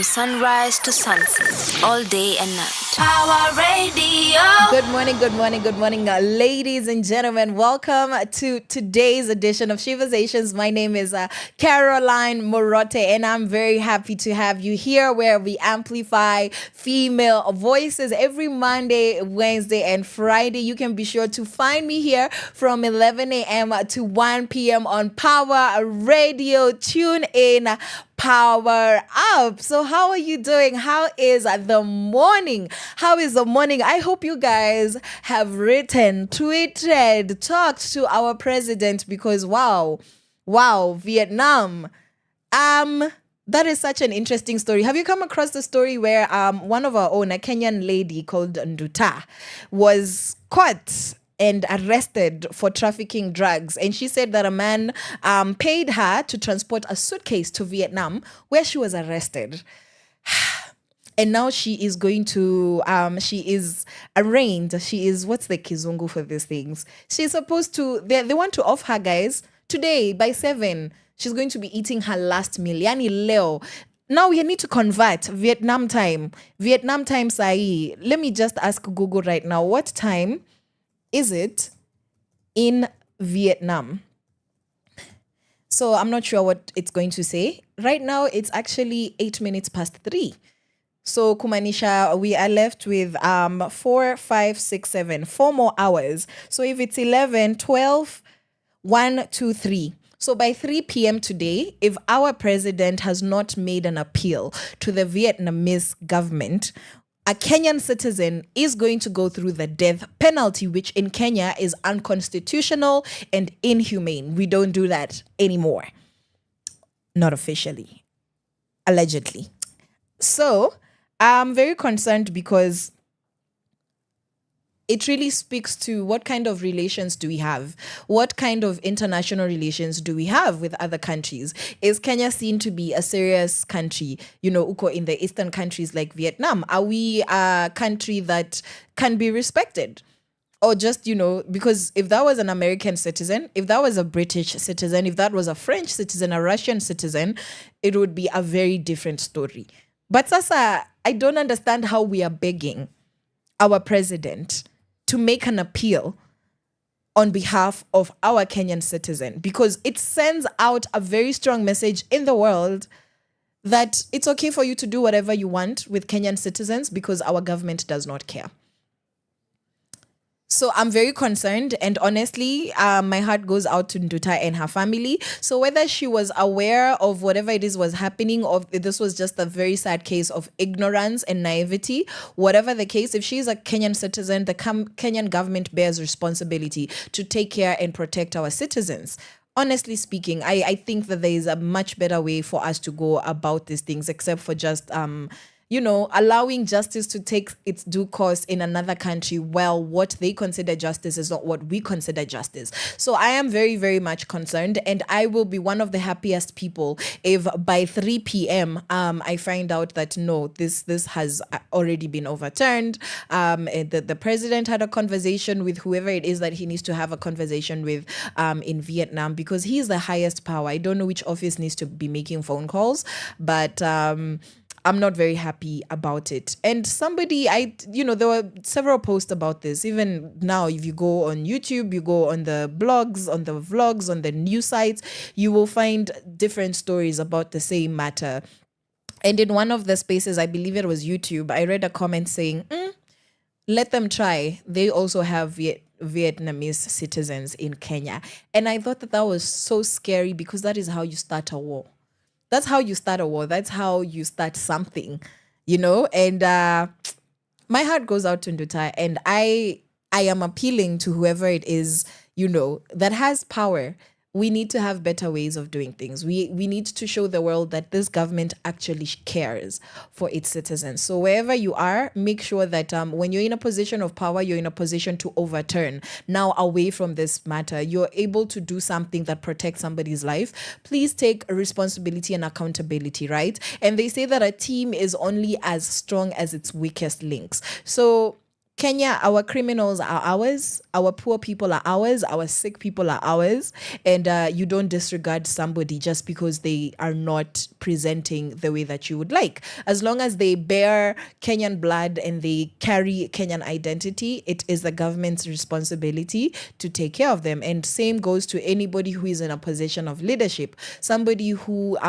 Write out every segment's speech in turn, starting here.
Sunrise to sunset, all day and night. Power Radio. Good morning, ladies and gentlemen. Welcome to today's edition of Sheversations. My name is Caroline Murote, and I'm very happy to have you here where we amplify female voices every Monday, Wednesday, and Friday. You can be sure to find me here from 11 a.m. to 1 p.m. on Power Radio. Tune in. Power up. So how are you doing? How is the morning? How is the morning? I hope you guys have written, tweeted, talked to our president because wow, Vietnam. That is such an interesting story. Have you come across the story where one of our own, a Kenyan lady called Nduta, was caught and arrested for trafficking drugs. And she said that a man paid her to transport a suitcase to Vietnam where she was arrested. And now she is going to, she is arraigned. She is, what's the kizungu for these things? She's supposed to, they want to off her, guys, today by 7. She's going to be eating her last meal. Yani leo. Now we need to convert Vietnam time. Vietnam time sahi. Let me just ask Google right now, what time is it in Vietnam? So I'm not sure what it's going to say. Right now, it's actually 8 minutes past 3. So Kumanisha, we are left with 4, 5, 6, 7, 4 more hours. So if it's 11, 12, 1, 2, 3. So by 3 p.m. today, if our president has not made an appeal to the Vietnamese government, a Kenyan citizen is going to go through the death penalty, which in Kenya is unconstitutional and inhumane. We don't do that anymore. Not officially. Allegedly. So I'm very concerned because it really speaks to what kind of relations do we have? What kind of international relations do we have with other countries? Is Kenya seen to be a serious country, uko in the eastern countries like Vietnam? Are we a country that can be respected? Or just, because if that was an American citizen, if that was a British citizen, if that was a French citizen, a Russian citizen, it would be a very different story. But Sasa, I don't understand how we are begging our president to make an appeal on behalf of our Kenyan citizen, because it sends out a very strong message in the world that it's okay for you to do whatever you want with Kenyan citizens because our government does not care. So I'm very concerned, and honestly, my heart goes out to Nduta and her family. So whether she was aware of whatever it is was happening, or if this was just a very sad case of ignorance and naivety, whatever the case, if she is a Kenyan citizen, the Kenyan government bears responsibility to take care and protect our citizens. Honestly speaking, I think that there is a much better way for us to go about these things, except for just allowing justice to take its due course in another country. Well, what they consider justice is not what we consider justice. So I am very, very much concerned, and I will be one of the happiest people if by 3 p.m. I find out that no, this has already been overturned. The president had a conversation with whoever it is that he needs to have a conversation with in Vietnam, because he is the highest power. I don't know which office needs to be making phone calls, but I'm not very happy about it. And somebody, there were several posts about this. Even now, if you go on YouTube, you go on the blogs, on the vlogs, on the news sites, you will find different stories about the same matter. And in one of the spaces, I believe it was YouTube, I read a comment saying, let them try. They also have Vietnamese citizens in Kenya. And I thought that was so scary, because that is how you start a war. That's how you start a war. That's how you start something, And my heart goes out to Nduta, and I am appealing to whoever it is, that has power. We need to have better ways of doing things. We need to show the world that this government actually cares for its citizens. So wherever you are, make sure that when you're in a position of power, you're in a position to overturn. Now, away from this matter, you're able to do something that protects somebody's life. Please take responsibility and accountability, right? And they say that a team is only as strong as its weakest links. So Kenya, our criminals are ours, our poor people are ours, our sick people are ours, and you don't disregard somebody just because they are not presenting the way that you would like. As long as they bear Kenyan blood and they carry Kenyan identity, it is the government's responsibility to take care of them. And same goes to anybody who is in a position of leadership, somebody who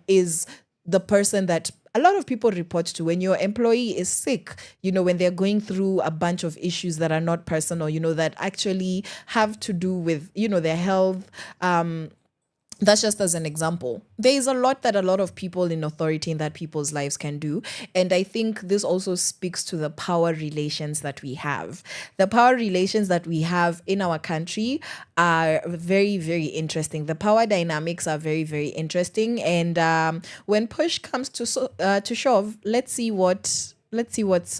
is the person that a lot of people report to when your employee is sick, when they're going through a bunch of issues that are not personal, that actually have to do with, their health. That's just as an example. There is a lot that a lot of people in authority in that people's lives can do. And I think this also speaks to the power relations that we have. The power relations that we have in our country are very, very interesting. The power dynamics are very, very interesting. And when push comes to shove, let's see what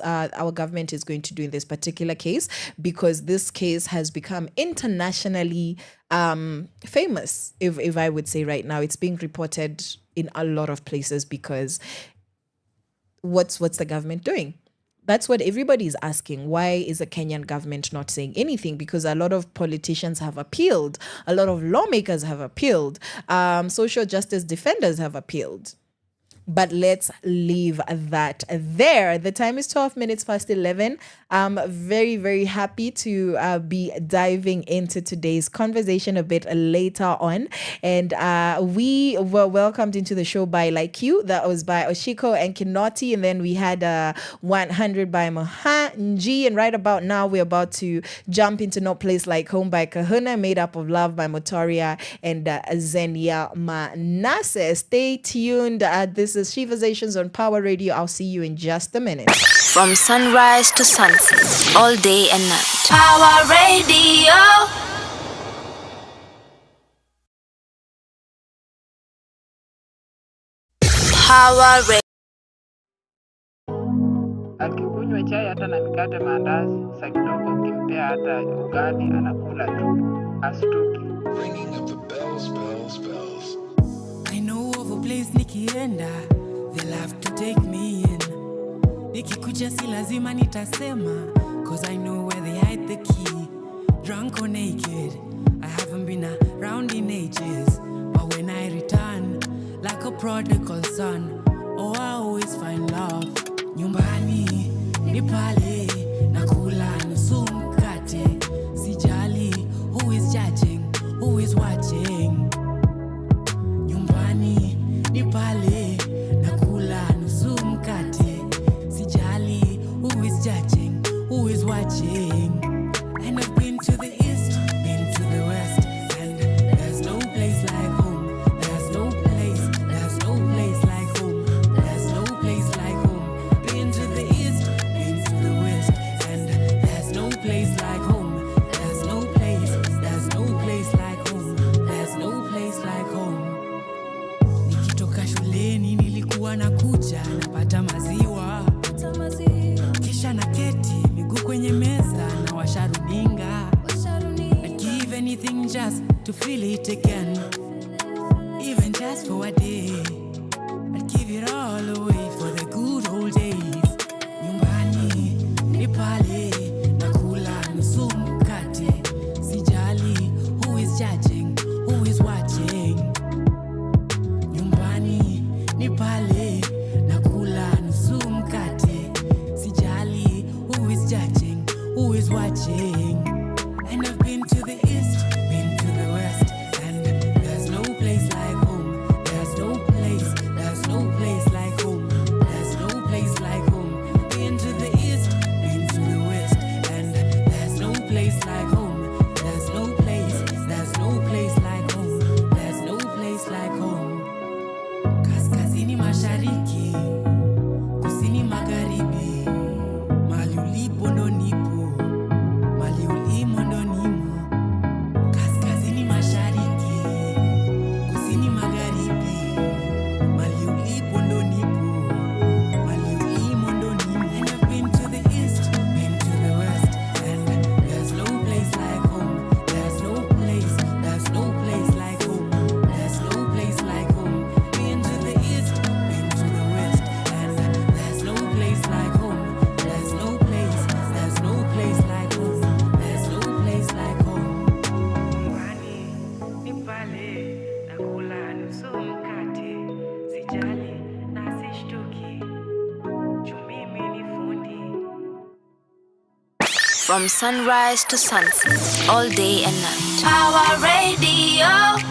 our government is going to do in this particular case, because this case has become internationally famous, if I would say right now. It's being reported in a lot of places because what's the government doing? That's what everybody's asking. Why is the Kenyan government not saying anything? Because a lot of politicians have appealed. A lot of lawmakers have appealed. Social justice defenders have appealed. But let's leave that there. The time is 12 minutes past 11. I'm very, very happy to be diving into today's conversation a bit later on. And we were welcomed into the show by Like You. That was by Oshiko and Kinoti. And then we had 100 by Mohanji. And right about now, we're about to jump into No Place Like Home by Kahuna, Made Up of Love by Motoria and Zenia Manasseh. Stay tuned. This is Sheversations on Power Radio. I'll see you in just a minute. From sunrise to sunset, all day and night. Power Radio. Power Radio. Akikunywa chai hata na mikate maandazi, saa kidogo ukimpea hata ugali anakula tu, astuki. Ringing of the bells, bells, bells. I know of a place nikienda, they'll have to take me in. Nikikuja si lazima nitasema, cause I know where they hide the key. Drunk or naked, I haven't been around in ages. But when I return, like a prodigal son, oh I always find love. Nyumbani, ni pale, nakula nusu mkate. Sijali, who is judging, who is watching. Nyumbani, ni pale, nakula nusu mkate. Sijali, who is judging, who is watching. And I've been to the east, been to the west, and there's no place like home. There's no place like home. There's no place like home. Been to the east, been to the west, and there's no place like home. There's no place like home. There's no place like home. Nikitoka shuleni nilikuwa nakuja napata maziwa. Kisha na keti miguu kwenye meza na washa runinga. I'd give anything just to feel it again. Even just for a day, I'd give it all away for the good old days. Nyumbani, ni pale, nakula nusu mkate. Sijali, who is judging, who is watching. Nyumbani, ni pale, nakula nusu mkate. Sijali, who is judging, who is watching. And I've been to the east, been to the west, and there's no place like home. There's From sunrise to sunset, all day and night. Power Radio.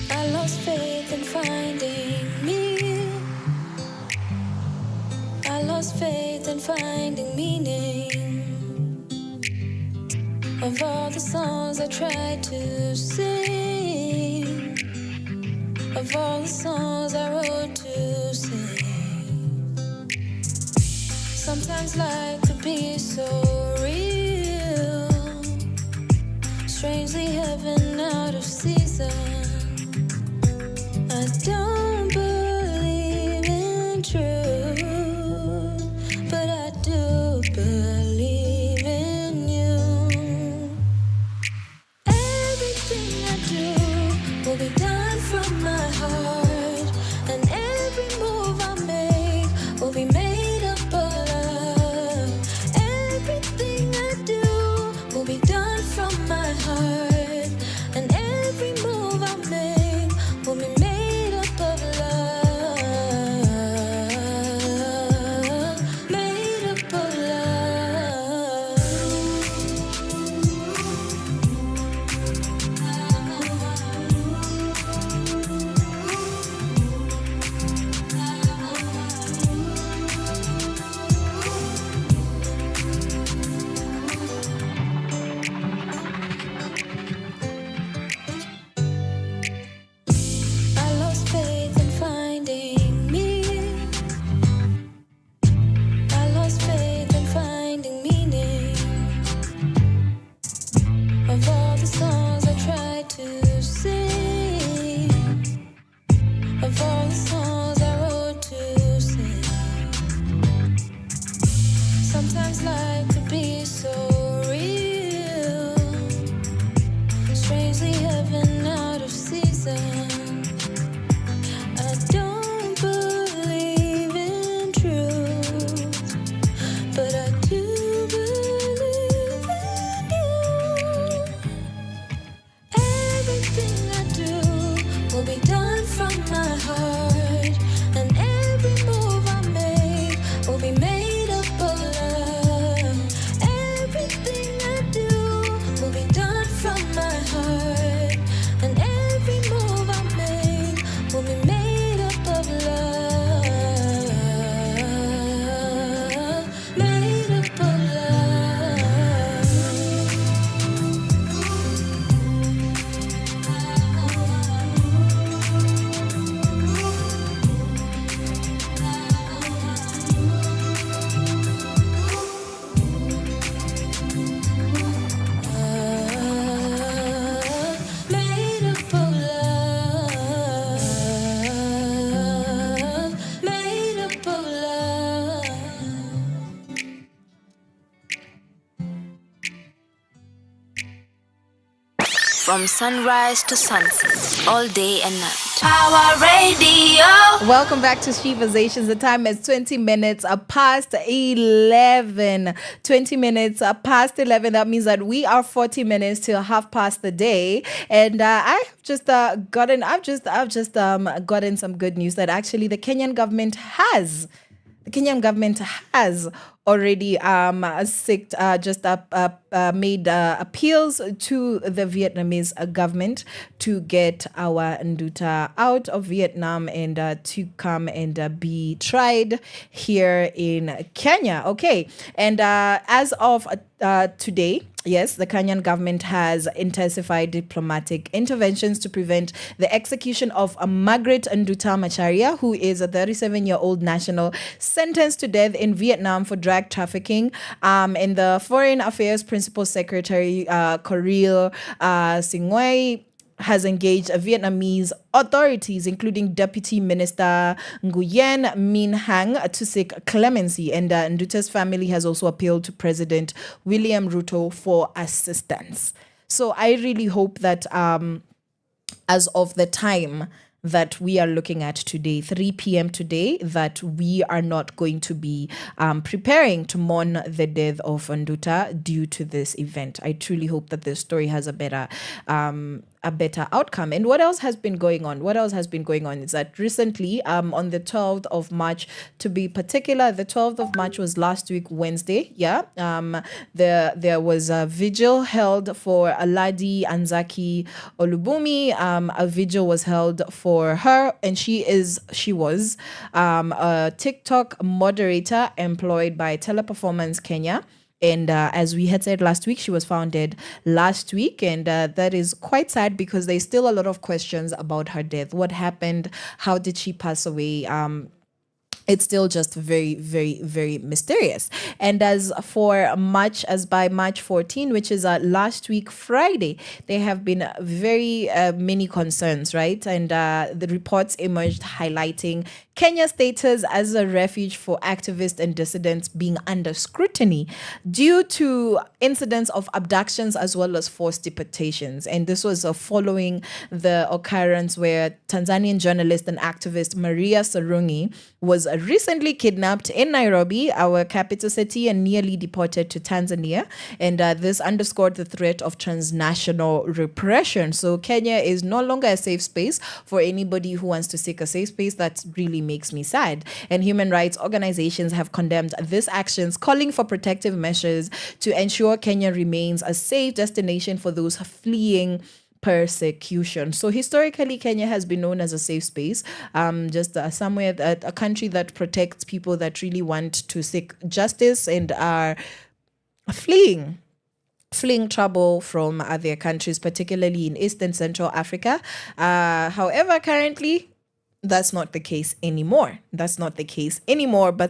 I lost faith in finding me. I lost faith in finding meaning of all the songs I tried to sing, of all the songs I wrote to sing. Sometimes life could be so real, strangely heaven out of season. I don't believe in truth, but I do believe in you. Everything I do will be done from my heart, and every move I make will be made up of love. Everything I do will be done from my heart, and every move I make will be made up of love, made up of I lost faith in finding me. I lost faith in finding meaning of all the songs I tried to sing, of all the songs I wrote to sing. Sometimes life could be so real, strangely heaven out of season. I don't believe in truth, but I do believe in you. Everything I do will be done from my heart, and every move I make will be made up of love. Everything I do will be done from my heart, and every move I make will be made up of love, made up of made up of love, made up of love. From sunrise to sunset, all day and night. Power Radio. Welcome back to Sheversations. The time is 20 minutes past 11. 20 minutes past 11. That means that we are 40 minutes till half past the day. And I've just gotten gotten some good news that actually the Kenyan government has already made appeals to the Vietnamese government to get our Nduta out of Vietnam and to come and be tried here in Kenya. Okay, and as of today, yes, the Kenyan government has intensified diplomatic interventions to prevent the execution of Margaret Nduta Macharia, who is a 37-year-old national sentenced to death in Vietnam for drug trafficking. And the Foreign Affairs Principal Secretary, Coril Singwei, has engaged Vietnamese authorities, including Deputy Minister Nguyen Minh Hang, to seek clemency. And Nduta's family has also appealed to President William Ruto for assistance. So I really hope that as of the time that we are looking at today, 3 p.m. today, that we are not going to be preparing to mourn the death of Nduta due to this event. I truly hope that this story has a better outcome. And what else has been going on? What else has been going on is that recently, on the 12th of March, to be particular, the 12th of March was last week, Wednesday. Yeah. There was a vigil held for Aladi Anzaki Olubumi. A vigil was held for her, and she was a TikTok moderator employed by Teleperformance Kenya. And as we had said last week, she was founded last week. And that is quite sad because there's still a lot of questions about her death. What happened? How did she pass away? It's still just very, very, very mysterious. And as by March 14, which is last week Friday, there have been very many concerns, right? And the reports emerged highlighting Kenya's status as a refuge for activists and dissidents being under scrutiny due to incidents of abductions as well as forced deportations. And this was following the occurrence where Tanzanian journalist and activist Maria Sarungi was recently kidnapped in Nairobi, our capital city, and nearly deported to Tanzania. And this underscored the threat of transnational repression. So Kenya is no longer a safe space for anybody who wants to seek a safe space. That really makes me sad. And human rights organizations have condemned these actions, calling for protective measures to ensure Kenya remains a safe destination for those fleeing persecution. So historically, Kenya has been known as a safe space, just somewhere that a country that protects people that really want to seek justice and are fleeing trouble from other countries, particularly in East and Central Africa. However, currently, that's not the case anymore. But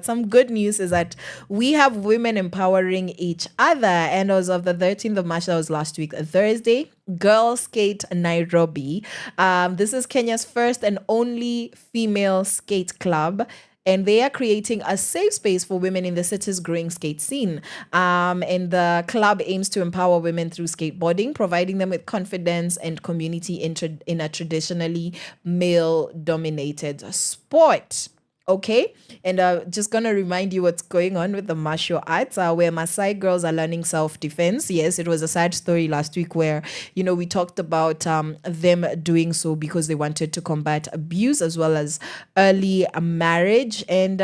some good news is that we have women empowering each other. And as of the 13th of March, that was last week, Thursday, Girl Skate Nairobi. This is Kenya's first and only female skate club. And they are creating a safe space for women in the city's growing skate scene. And the club aims to empower women through skateboarding, providing them with confidence and community in a traditionally male-dominated sport. Okay, and just gonna remind you what's going on with the martial arts, where Maasai girls are learning self-defense. Yes, it was a sad story last week where, we talked about them doing so because they wanted to combat abuse as well as early marriage. And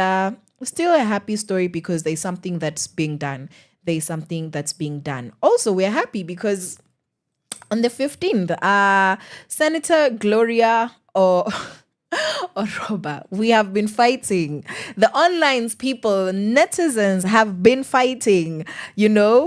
still a happy story because there's something that's being done. Also, we're happy because on the 15th, Senator Gloria Oroba, we have been fighting. The online people, netizens have been fighting,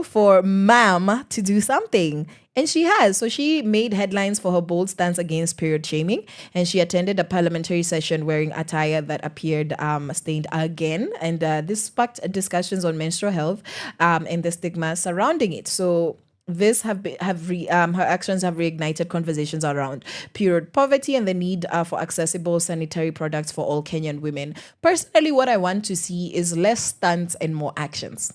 for ma'am to do something. And she has. So she made headlines for her bold stance against period shaming. And she attended a parliamentary session wearing attire that appeared stained again. And this sparked discussions on menstrual health and the stigma surrounding it. So her actions have reignited conversations around period poverty and the need for accessible sanitary products for all Kenyan women. Personally, what I want to see is less stunts and more actions.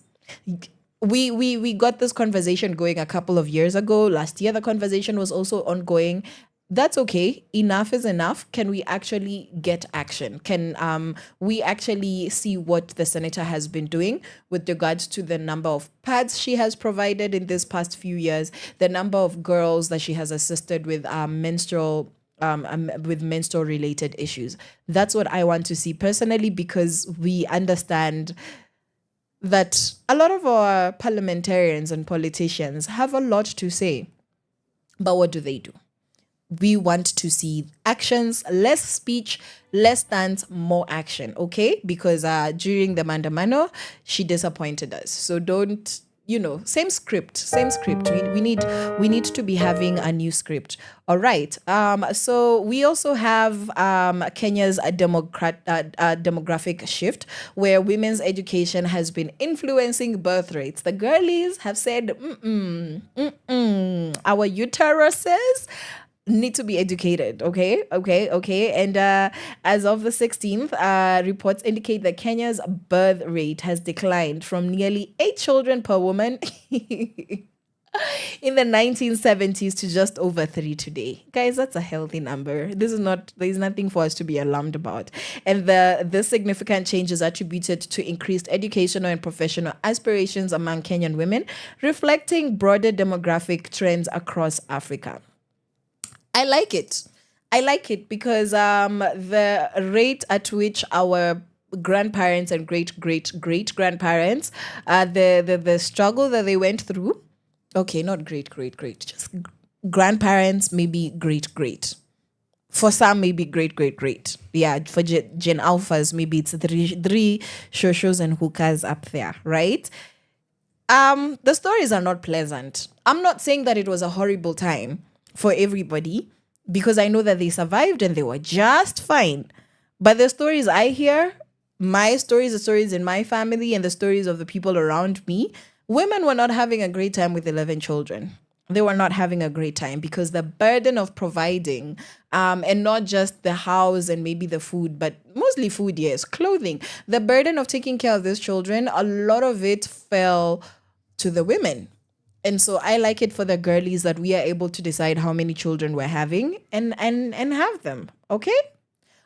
We got this conversation going a couple of years ago. Last year, the conversation was also ongoing. That's okay. Enough is enough. Can we actually get action? Can we actually see what the senator has been doing with regards to the number of pads she has provided in this past few years, the number of girls that she has assisted with menstrual related issues? That's what I want to see personally, because we understand that a lot of our parliamentarians and politicians have a lot to say, but what do they do? We want to see actions, less speech, less stance, more action, okay? Because during the Mandamano, she disappointed us. So don't, same script. We need to be having a new script. All right. So we also have Kenya's demographic shift, where women's education has been influencing birth rates. The girlies have said, our uteruses need to be educated. Okay. And as of the 16th, reports indicate that Kenya's birth rate has declined from nearly 8 children per woman in the 1970s to just over 3 today. Guys, that's a healthy number. There's nothing for us to be alarmed about. And this significant change is attributed to increased educational and professional aspirations among Kenyan women, reflecting broader demographic trends across Africa. I like it. Because the rate at which our grandparents and great grandparents, the struggle that they went through. Okay, not great, just grandparents, maybe great. For some, maybe great. Yeah, for Gen Alphas, maybe it's three shoshos and hookahs up there, right? The stories are not pleasant. I'm not saying that it was a horrible time for everybody, because I know that they survived and they were just fine. But the stories I hear, my stories, the stories in my family, and the stories of the people around me, women were not having a great time with 11 children. They were not having a great time because the burden of providing, and not just the house and maybe the food, but mostly food, yes, clothing. The burden of taking care of these children, a lot of it fell to the women. And so I like it for the girlies that we are able to decide how many children we're having and have them. Okay?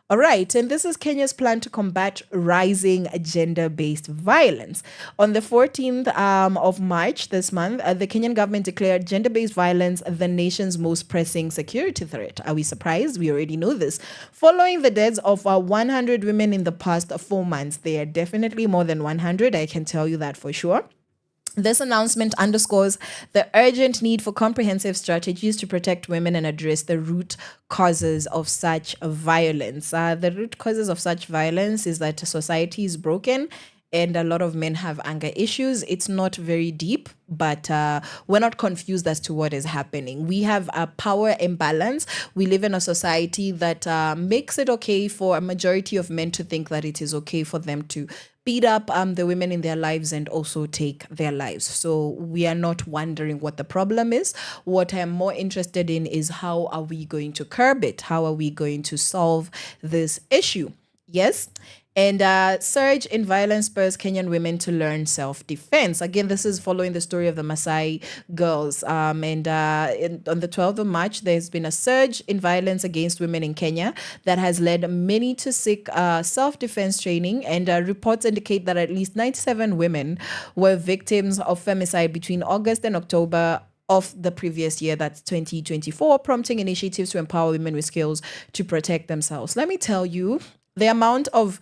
All right, and this is Kenya's plan to combat rising gender-based violence. On the 14th of March this month, the Kenyan government declared gender-based violence the nation's most pressing security threat. Are we surprised? We already know this. Following the deaths of 100 women in the past 4 months, they are definitely more than 100, I can tell you that for sure. This announcement underscores the urgent need for comprehensive strategies to protect women and address the root causes of such violence. The root causes of such violence is that society is broken and a lot of men have anger issues. It's not very deep, but we're not confused as to what is happening. We have a power imbalance. We live in a society that makes it okay for a majority of men to think that it is okay for them to beat up the women in their lives and also take their lives. So we are not wondering what the problem is. What I'm more interested in is how are we going to curb it? How are we going to solve this issue? Yes. And surge in violence spurs Kenyan women to learn self-defense. Again, this is following the story of the Maasai girls. On the 12th of March, there's been a surge in violence against women in Kenya that has led many to seek self-defense training. And reports indicate that at least 97 women were victims of femicide between August and October of the previous year, that's 2024, prompting initiatives to empower women with skills to protect themselves. Let me tell you, the amount of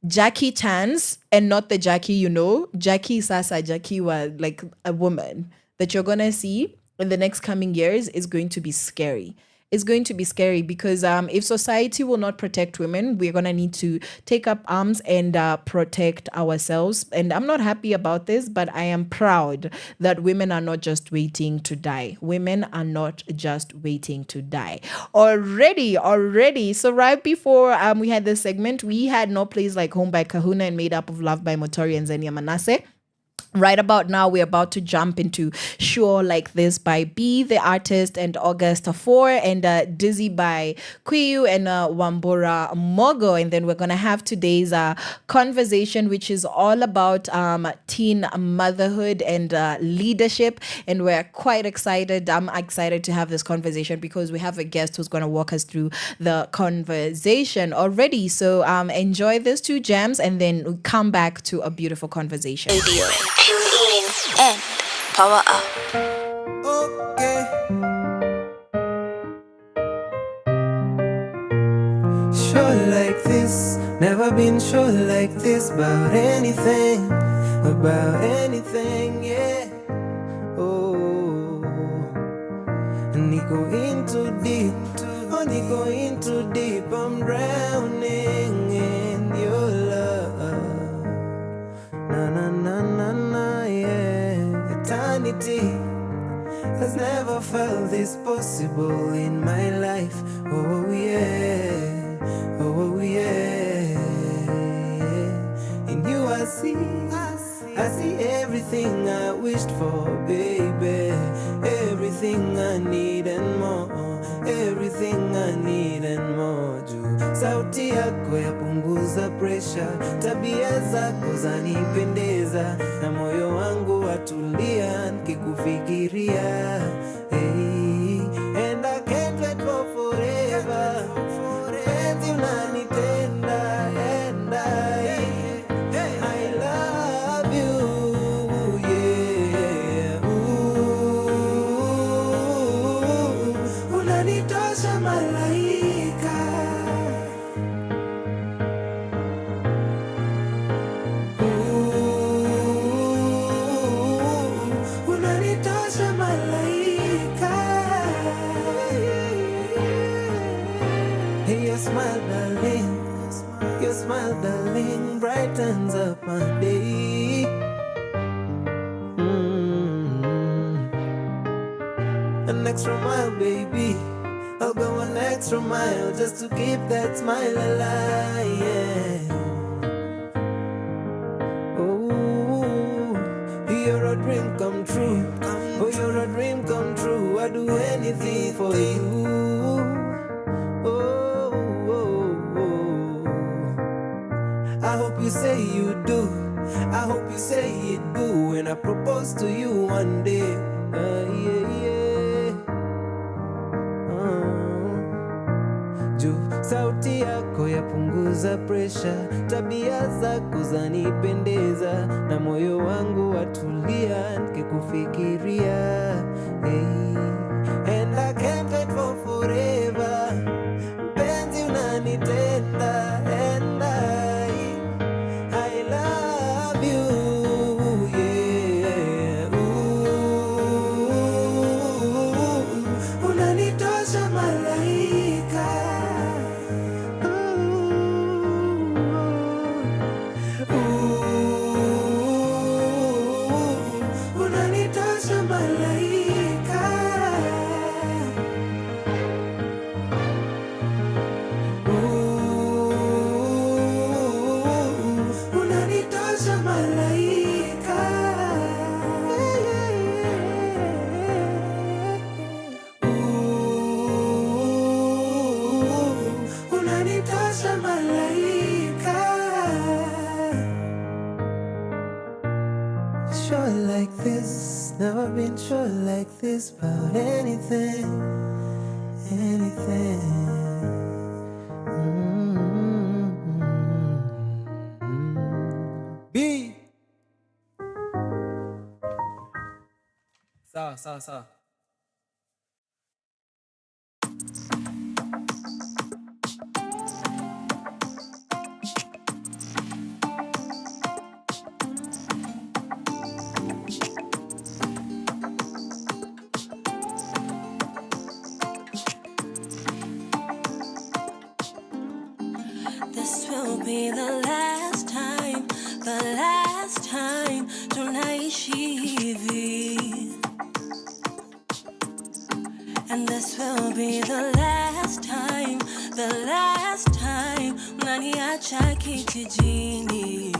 Jackie Chans, and not the Jackie, Jackie Sasa, Jackie was like a woman, that you're going to see in the next coming years is going to be scary. It's going to be scary because if society will not protect women, we're going to need to take up arms and protect ourselves. And I'm not happy about this, but I am proud that women are not just waiting to die. Women are not just waiting to die. Already. So right before we had this segment, we had No Place Like Home by Kahuna and Made Up of Love by Motori and Zenia Manasseh. Right about now, we're about to jump into Sure Like This by B, the artist, and August 4, and Dizzy by Quiyu and Wambura Mogo. And then we're going to have today's conversation, which is all about teen motherhood and leadership. And we're quite excited. I'm excited to have this conversation because we have a guest who's going to walk us through the conversation already. So enjoy these 2 jams and then we come back to a beautiful conversation. Radio. Tune in and power up. Okay. Sure like this, never been sure like this about anything, yeah. Oh, and you go into deep, I'm drowning in your love. Na, yeah. Eternity has never felt this possible in my life. Oh yeah. In you I see everything I wished for, baby. Everything I need and more. Everything I need and more. sauti yako yapunguza pressure, tabia zako zanipendeza, na moyo wangu watulia nikikufikiria. Hey, and I can't wait for forever. Penzi unanitenda and I love you, yeah. Ooh, unanitosha malaika. Ooh, unanitosha malaika. Hey, your smile, darling. Your smile, darling, brightens up my day. An extra mile, baby. I'll go an extra mile just to keep that smile alive. Yeah. Oh, you're a dream come true. Oh, you're a dream come true. I'd do anything for you. Oh, oh, oh. I hope you say you do. I hope you say it do when I propose to you one day. Yeah, yeah. Juu sauti yako yapunguza pressure, tabia zako zanipendeza, na moyo wangu watulia nikikufikiria. Hey, and I can't wait for forever. Penzi unanitenda and I love you, yeah. Ooh, unanitosha malaika. Ooh, unanitosha malaika. Ooh, unanitosha malaika. Ooh, unanitosha malaika. Sure like this, never been sure like this about anything, anything. B. Sawa. This will be the last time tunaishi hivi. And this will be the last time unaniacha kijijini.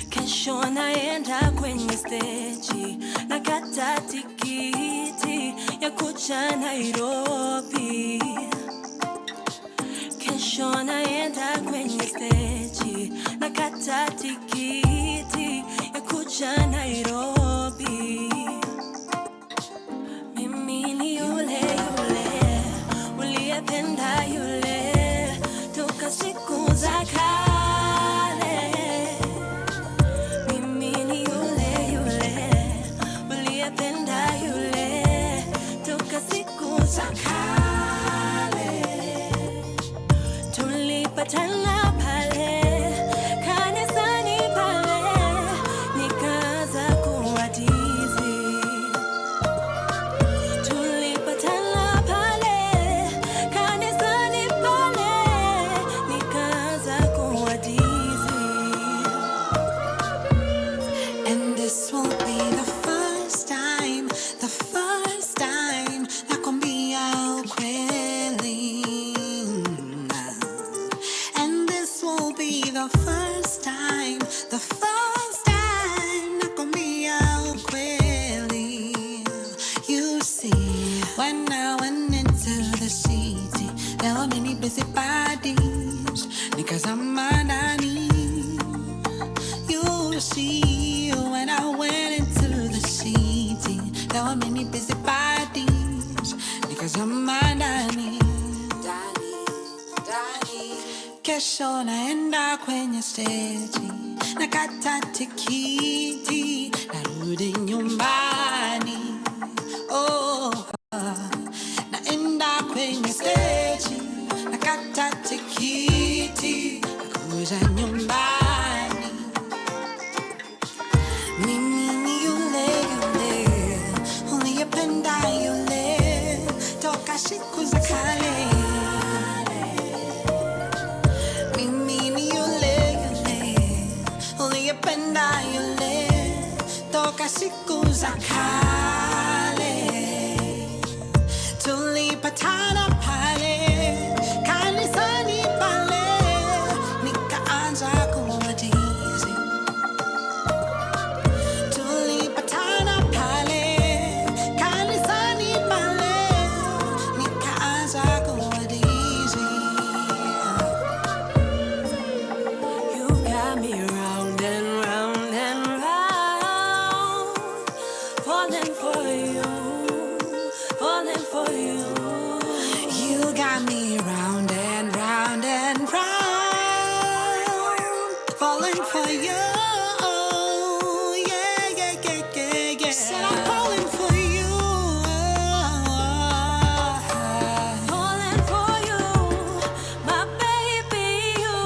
Kesho naenda kwenye stage, nakata tikiti ya kuja Nairobi. Kesho naenda kwenye stage, nakata tikiti ya kuja Nairobi. Mimi ni yule uliyependa yule toka siku za kale. Mimi ni yule uliyependa yule toka siku za kale. Tulipatana pale kanisani pale, nikaanza kuhadithi. Tulipatana pale kanisani pale, nikaanza kuhadithi. And this will be the first time nakwambia ukweli. And this will be the first time nakwambia ukweli. You see, when I went into the city, there were many busy nikazama ndani. You see, when I went into the city, there were many busy bodies, nikazama ndani. Kesho naenda kwenye stage, nakata tikiti, narudi nyumbani. Oh, naenda kwenye stage, nakata tikiti, nakuja nyumbani. Mimi ni yule uliyependa yule toka siku za kale. Mimi ni yule uliyependa yule toka siku za kale. Tulipatana pale kanisani pale, nikaanza kuwadizi. Tulipatana pale kanisani pale, nikaanza kuwadizi. You got me round and round and round, falling for you, falling for you. You got me round and round and round, falling for you. Yeah, yeah, yeah, yeah, yeah. Said I'm falling for you, falling for you, my baby, you.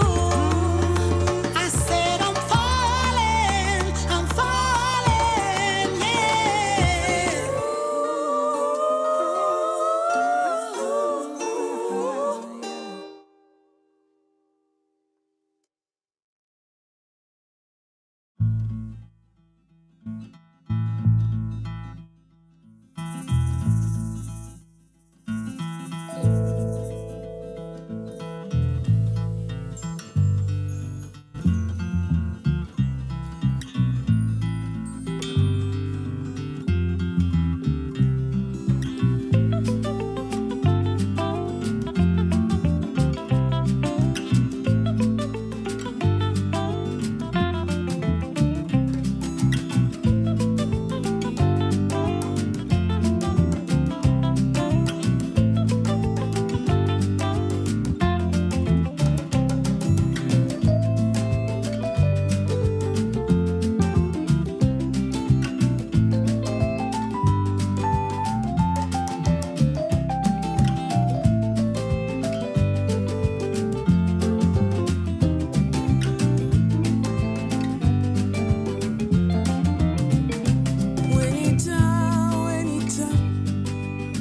I said I'm falling, yeah.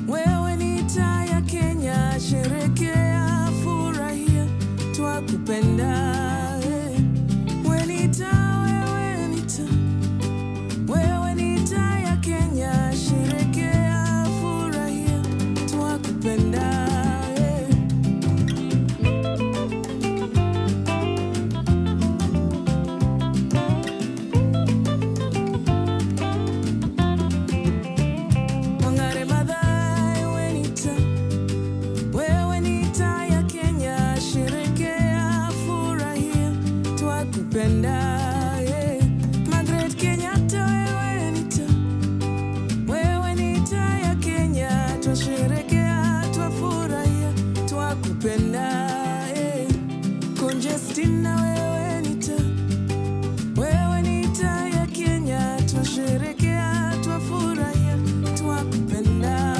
Wewe ni taa ya Kenya, sherekea, furahia, twakupenda. Wewe ni taa, wewe ni taa ya Kenya, sherekea, furahia, twakupenda. Wangare Maathai, wewe ni taa ya Kenya, sherekea, furahia, twakupenda. Margaret Kenyatta, wewe ni taa ya Kenya, twasherekea, twafurahia, twakupenda. Conjestina, wewe ni taa ya Kenya, twasherekea, twafurahia, twakupenda.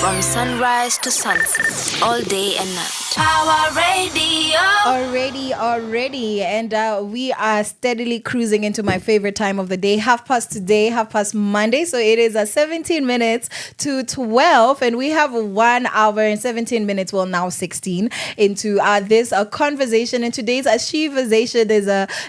From sunrise to sunset, all day and night. Power Radio. Already. And we are steadily cruising into my favorite time of the day, 12:30 Monday. So it is 17 minutes to 12. And we have 1 hour and 17 minutes, well, now 16, into this conversation. And today's Sheversation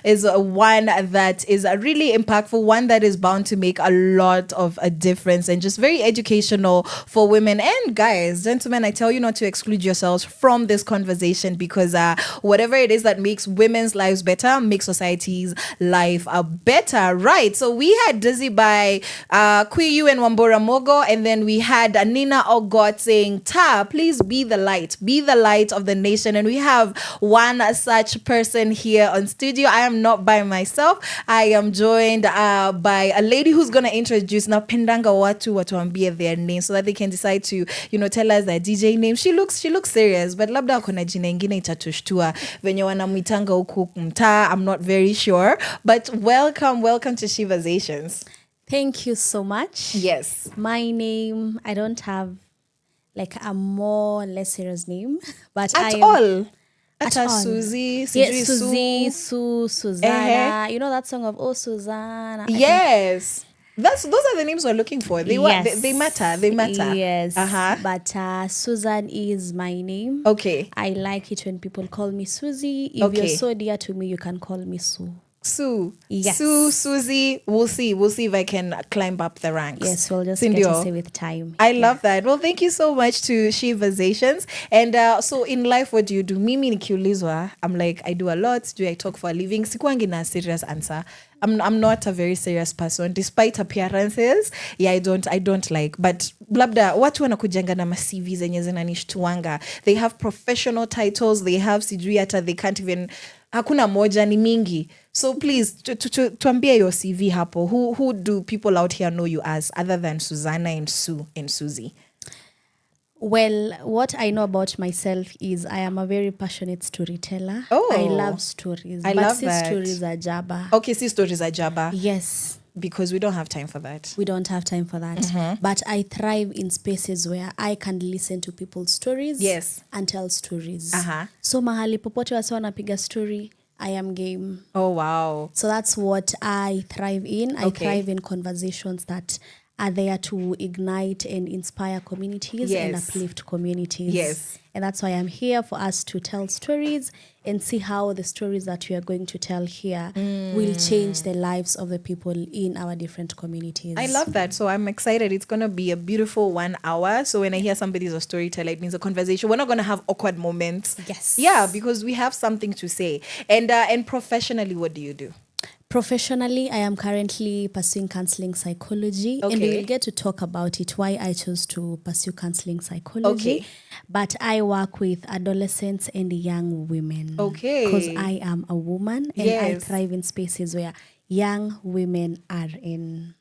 is one that is really impactful, one that is bound to make a lot of a difference and just very educational for women and guys. Gentlemen, I tell you not to exclude yourselves from this conversation, because whatever it is that makes women's lives better makes society's life better, right? So we had Dizzy by Quiyu and Wambora Mogo, and then we had Nina Ogot saying, Ta, please be the light of the nation. And we have one such person here on studio. I am not by myself. I am joined by a lady who's going to introduce na pendanga watu watuambie their name so that they can decide to, tell us their DJ name. She looks serious, but labda kuna jina ingine itatushtua venye wanamuitanga huku mtaa. I'm not very sure, but welcome to Sheversations. Thank you so much. Yes. My name, I don't have like a more less serious name, but At all. Susie, Susie, Susanna. You know that song of Susanna? Yes. Those are the names we're looking for. They matter. Yes. But Susan is my name. Okay. I like it when people call me Susie. If you're so dear to me, you can call me Sue. Sue. Yes. Sue, Susie. We'll see if I can climb up the ranks. Yes, we'll just get to say with time. I love that. Well, thank you so much to Sheversations. And so in life, what do you do? Mimi nikiulizwa, I'm like, I do a lot. Do I talk for a living? Sikuangi na serious answer. I'm not a very serious person, despite appearances. Yeah, I don't like. But labda watu wanakujanga na CV zenye zinanishtuanga. They have professional titles. They have sijui hata they can't even. Hakuna moja, ni mingi. So please, tuambie your CV hapo. Who do people out here know you as, other than Susanna and Sue and Susie? Well, what I know about myself is I am a very passionate storyteller. Oh. I love stories. Love that. Stories are jabba. Okay, stories are jabba. Yes. Because we don't have time for that. We don't have time for that. Mm-hmm. But I thrive in spaces where I can listen to people's stories. Yes. And tell stories. Uh-huh. So mahali popote wase wanapiga story, I am game. Oh, wow. So that's what I thrive in. I thrive in conversations that are there to ignite and inspire communities and uplift communities. Yes. And that's why I'm here, for us to tell stories and see how the stories that we are going to tell here will change the lives of the people in our different communities. I love that. So I'm excited. It's going to be a beautiful 1 hour. So when I hear somebody's a storyteller, it means a conversation. We're not going to have awkward moments. Yes. Yeah, because we have something to say. And professionally, what do you do? Professionally, I am currently pursuing counseling psychology, and we will get to talk about it, why I chose to pursue counseling psychology. Okay. But I work with adolescents and young women. Okay. Because I am a woman, and I thrive in spaces where young women are in.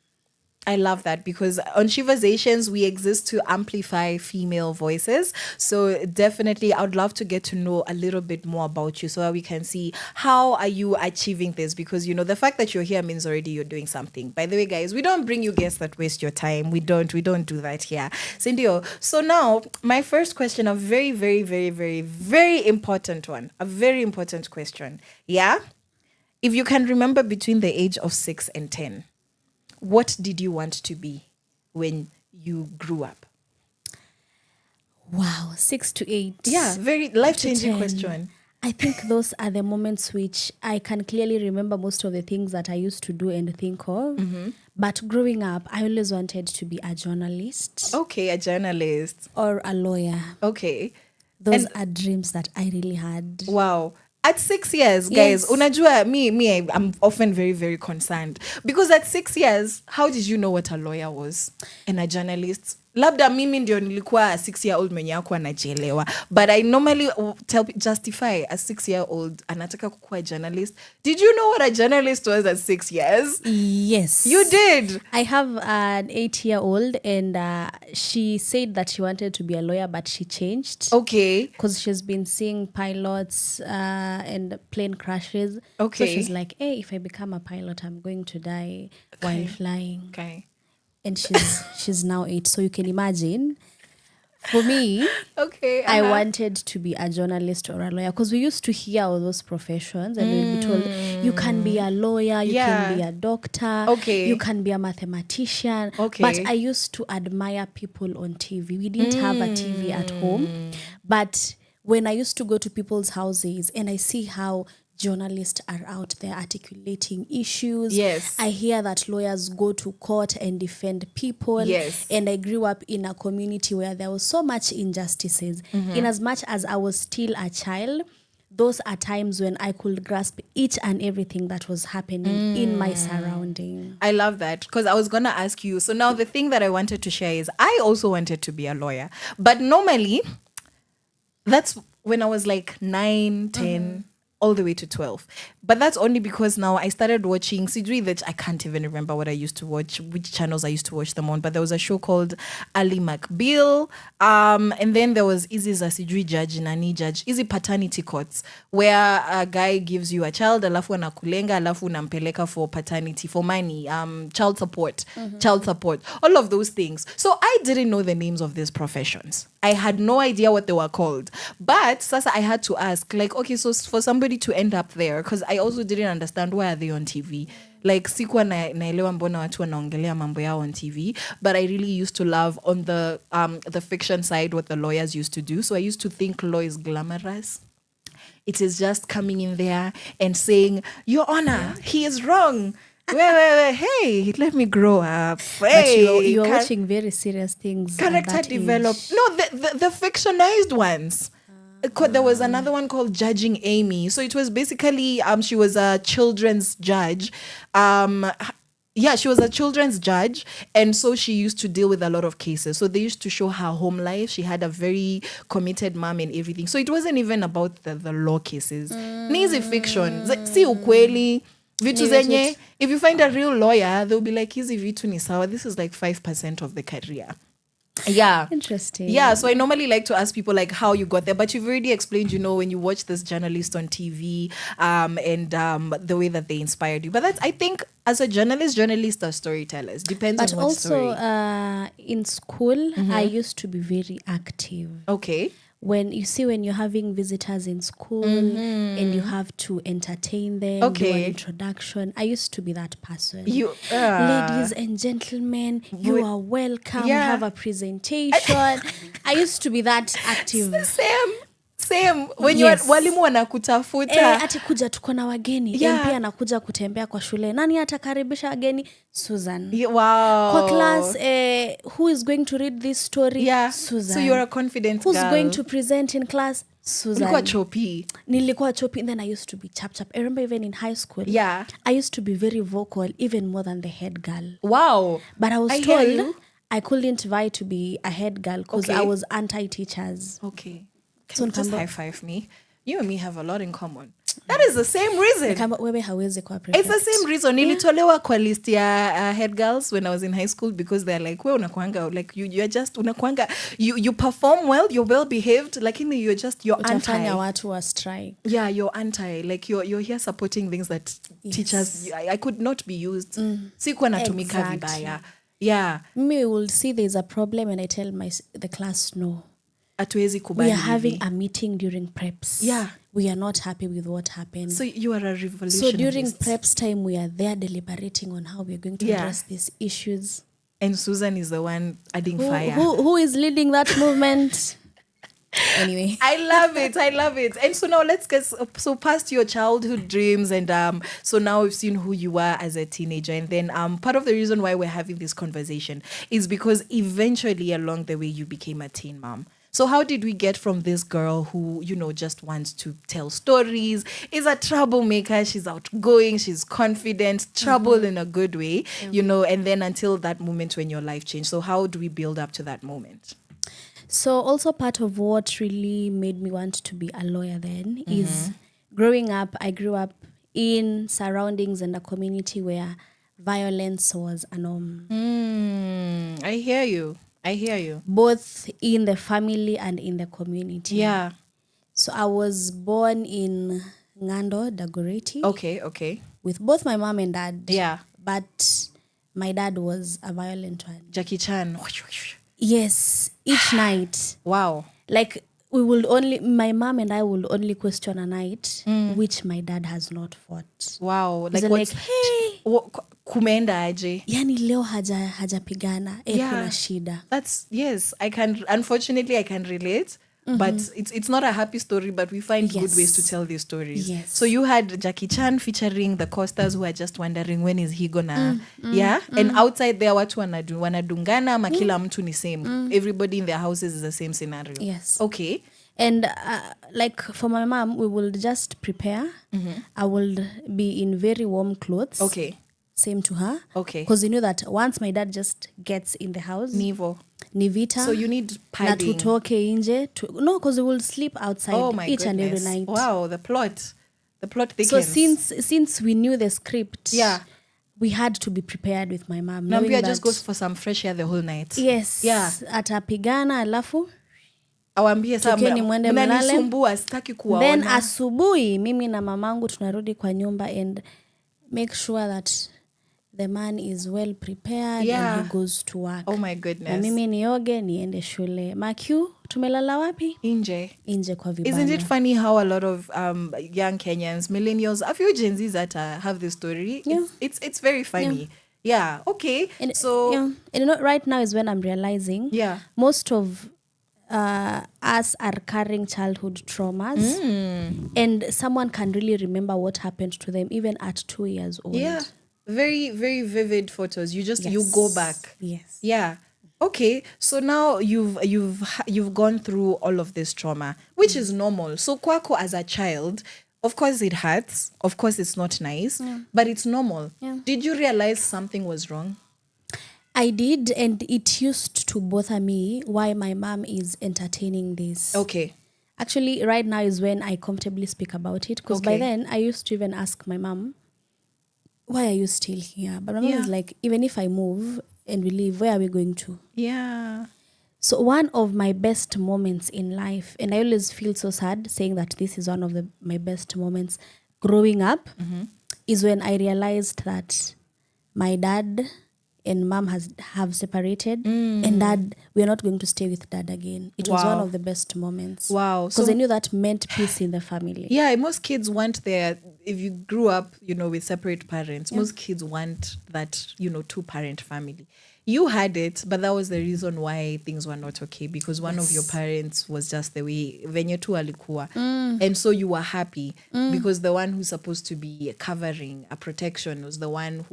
I love that, because on Sheversations, we exist to amplify female voices. So definitely, I would love to get to know a little bit more about you so that we can see how are you achieving this, because, the fact that you're here means already you're doing something. By the way, guys, we don't bring you guests that waste your time. We don't do that here. Cindy, so now my first question, a very, very, very, very, very important one, a very important question. Yeah. If you can remember between the age of 6 and 10, what did you want to be when you grew up? Wow, 6 to 8. Yeah, very life-changing question. I think those are the moments which I can clearly remember most of the things that I used to do and think of. Mm-hmm. But growing up, I always wanted to be a journalist. Okay, a journalist. Or a lawyer. Okay. Those are dreams that I really had. Wow. At 6 years, guys, unajua, I'm often very, very concerned. Because at 6 years, how did you know what a lawyer was and a journalist? Labda mimi ndio nilikuwa 6-year-old mwenye hakuwa anajielewa. But I normally justify a 6-year-old anataka kukuwa journalist. Did you know what a journalist was at 6 years? Yes. You did? I have an 8-year-old, and she said that she wanted to be a lawyer, but she changed. Okay. Because she's been seeing pilots and plane crashes. Okay. So she's like, hey, if I become a pilot, I'm going to die while flying. Okay. And she's now 8. So you can imagine For me, Okay. I wanted to be a journalist or a lawyer because we used to hear all those professions and we'd be told you can be a lawyer, you can be a doctor, Okay. you can be a mathematician. Okay. But I used to admire people on TV. We didn't have a TV at home. But when I used to go to people's houses and I see how journalists are out there articulating issues. Yes. I hear that lawyers go to court and defend people. Yes. And I grew up in a community where there was so much injustices. In as much as I was still a child, those are times when I could grasp each and everything that was happening in my surrounding. I love that because I was going to ask you. So now the thing that I wanted to share is I also wanted to be a lawyer. But normally, that's when I was like 9, 10, all the way to 12. But that's only because now I started watching Sidri that I can't even remember what I used to watch, which channels I used to watch them on. But there was a show called Ali McBeal. And then there was Izzy Sidri Judge, Nani Judge, Izzy Paternity Courts, where a guy gives you a child, alafu anakulenga, alafu unampeleka for paternity, for money, child support, all of those things. So I didn't know the names of these professions. I had no idea what they were called. But sasa I had to ask, like, okay, so for somebody to end up there, because I also didn't understand why are they on TV. Like, sikuwa naelewa mbona watu wanaongelea mambo yao on TV, but I really used to love on the fiction side what the lawyers used to do. So I used to think law is glamorous. It is just coming in there and saying, Your Honor, he is wrong. Wait, hey, let me grow up. Hey, But you're watching very serious things. Character develop. No, the fictionized ones. There was another one called Judging Amy. So it was basically she was a children's judge. She was a children's judge, and so she used to deal with a lot of cases. So they used to show her home life. She had a very committed mom and everything. So it wasn't even about the law cases. Nizi fiction. Si ukweli. Vitu zenye, if you find a real lawyer, they'll be like, hizi vitu ni sawa. This is like 5% of the career. Yeah. Interesting. Yeah, so I normally like to ask people like how you got there, but you've already explained, when you watch this journalist on TV and the way that they inspired you. But that's, I think, as a journalist, journalists are storytellers. Depends But on what story. also in school, I used to be very active. Okay. When you're having visitors in school and you have to entertain them, do an introduction, I used to be that person. Ladies and gentlemen, you are welcome. We have a presentation. I used to be that active. Same. When walimu wanakutafuta. Ati kuja tuko na wageni. MP anakuja kutembea kwa shule. Nani atakaribisha wageni? Susan. Wow. Kwa class, who is going to read this story? Susan. So you're a confident Who's girl. going to present in class? Susan. Nilikuwa chopi. And then I used to be chap. I remember even in high school. Yeah. I used to be very vocal, even more than the head girl. Wow. But I was told I couldn't vie to be a head girl because I was anti-teachers. Okay. Can you just high five me? You and me have a lot in common. That is the same reason. It's the same reason. Nilitolewa kwa list ya head girls when I was in high school because they're like, we unakuanga, like you're just unakuanga, you perform well, you're well behaved, like you're anti. Watu wa strike. Yeah, you're anti. Like you're here supporting things that teachers I could not be used. Sikuwa natumika vibaya. Yeah. Me will see there's a problem and I tell the class no. We are having a meeting during preps. Yeah. We are not happy with what happened. So you are a revolutionist. So during preps time, we are there deliberating on how we are going to address these issues. And Susan is the one adding fire. Who is leading that movement? Anyway. I love it. And so now let's get past your childhood dreams. And so now we've seen who you are as a teenager. And then part of the reason why we're having this conversation is because eventually along the way you became a teen mom. So how did we get from this girl who, just wants to tell stories, is a troublemaker, she's outgoing, she's confident, trouble in a good way, and then until that moment when your life changed. So how do we build up to that moment? So also part of what really made me want to be a lawyer then is growing up, I grew up in surroundings and a community where violence was a norm. I hear you. Both in the family and in the community. Yeah. So I was born in Ngando, Dagoretti. Okay. With both my mom and dad. Yeah. But my dad was a violent one. Jackie Chan. Yes, each night. Wow. Like my mom and I will only question a night which my dad has not fought. Wow. Like, Like, hey, kumeenda aje? yani leo hajapigana, kuna shida. That's, yes, unfortunately I can relate. But it's not a happy story, but we find good ways to tell these stories. Yes. So you had Jackie Chan featuring the Costas who are just wondering when is he gonna, and outside there watu wanadungana ama kila mtu ni same. Everybody in their houses is the same scenario. Yes. Okay. And like for my mom, we will just prepare. I will be in very warm clothes. Okay. Same to her. Okay. Because you know that once my dad just gets in the house, ni vita. So you need padding. Na tutoke nje. No, because we will sleep outside each and every night. Wow, the plot thickens. So since we knew the script, we had to be prepared with my mom. Nambia just goes for some fresh air the whole night. Yes. Yeah. Atapigana alafu awambie tukeni mwende mlale. Sitaki kuwaona. Then asubuhi mimi na mamangu tunarudi kwa nyumba and make sure that the man is well prepared and he goes to work. Oh my goodness. Na mimi nioge niende shule. Makiu, tumelala wapi? Nje kwa vibanda. Isn't it funny how a lot of young Kenyans, millennials, a few Gen Zs that have this story? Yeah. It's very funny. Yeah. Okay. And, so and you know, right now is when I'm realizing most of us are carrying childhood traumas and someone can really remember what happened to them even at 2 years old. Yeah. Very, very vivid photos. You go back. Yes. Yeah. Okay. So now you've gone through all of this trauma, which is normal. So kwako as a child, of course it hurts. Of course it's not nice, but it's normal. Yeah. Did you realize something was wrong? I did, and it used to bother me why my mom is entertaining this. Okay. Actually, right now is when I comfortably speak about it, because by then I used to even ask my mom, why are you still here? But my mom is like, even if I move and we leave, where are we going to? Yeah. So one of my best moments in life, and I always feel so sad saying that this is one of my best moments growing up, is when I realized that my dad and mom have separated and dad, we're not going to stay with dad again. It was one of the best moments. Wow. Because I knew that meant peace in the family. Yeah, most kids want if you grew up, with separate parents, most kids want that, 2-parent family. You had it, but that was the reason why things were not okay, because one of your parents was just the way venye tu alikuwa. And so you were happy because the one who's supposed to be covering a protection was the one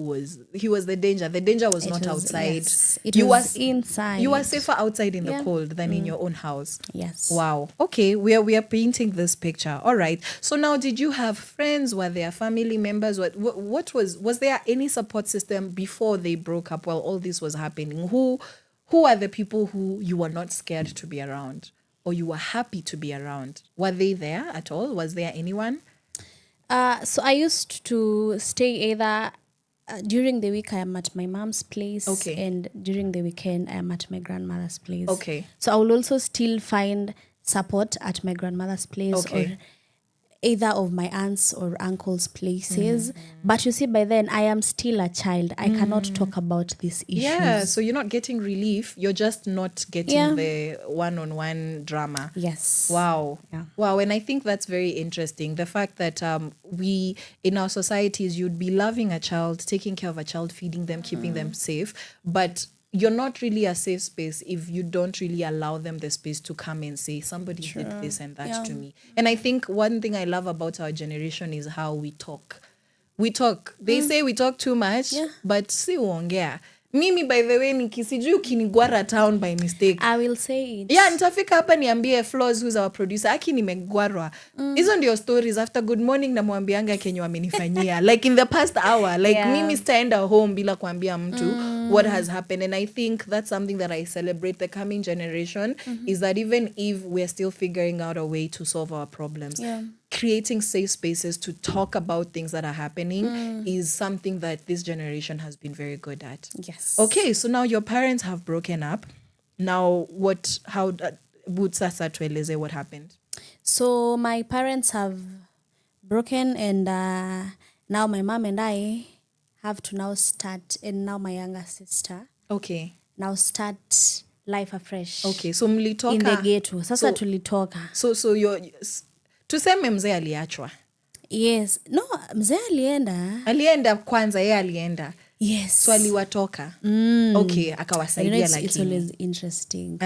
he was the danger. The danger was not outside. Yes. It was inside. You were safer outside in the cold than in your own house. Yes. Wow. Okay, we are painting this picture. All right. So now, did you have friends? Were there family members? What was there any support system before they broke up while all this was happening? Who are the people who you were not scared to be around or you were happy to be around? Were they there at all? Was there anyone? So I used to stay either during the week I am at my mom's place, and during the weekend I am at my grandmother's place. Okay. So I will also still find support at my grandmother's place or either of my aunts or uncles' places. But you see, by then I am still a child. I cannot talk about these issues. Yeah, so you're not getting relief. You're just not getting the one-on-one drama. Yes. Wow. Yeah. Wow, and I think that's very interesting. The fact that we, in our societies, you'd be loving a child, taking care of a child, feeding them, keeping them safe, but you're not really a safe space if you don't really allow them the space to come and say, somebody did this and that to me. And I think one thing I love about our generation is how we talk. They say we talk too much, but si uongea. Mimi, by the way, nikisiju ukinigwara town by mistake, I will say it. Yeah, nitafika hapa niambie Flozz, who's our producer, aki nimegwarwa. Hizo ndio stories. After good morning namwambianga kenye wamenifanyia. Like in the past hour, like mimi sitaenda home bila kuambia mtu what has happened. And I think that's something that I celebrate the coming generation, is that even if we're still figuring out a way to solve our problems, creating safe spaces to talk about things that are happening is something that this generation has been very good at. Yes. Okay, so now your parents have broken up. Now what happened? So my parents have broken, and now my mom and I have to now start, and now my younger sister now start life afresh. Okay, so mlitoka in the ghetto. Sasa tulitoka. So tuseme mzee aliachwa. Yes. No, mzee alienda kwanza, yeye alienda. Yes. So aliwatoka. Okay, akawasaidia lakini. It's always interesting.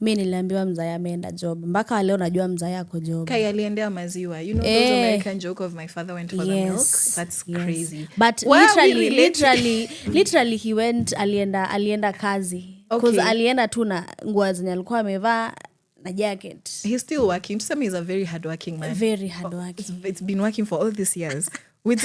Mi niliambiwa mzaya ameenda job. Mpaka leo najua mzaya ako job. Kai aliendea maziwa. You know those American joke of my father went for the milk? That's crazy. But literally he went, alienda kazi. Because alienda tu na nguo zenye alikuwa amevaa na jacket. He's still working. Tuseme he's a very hardworking man. Very hardworking. It's been working for all these years. With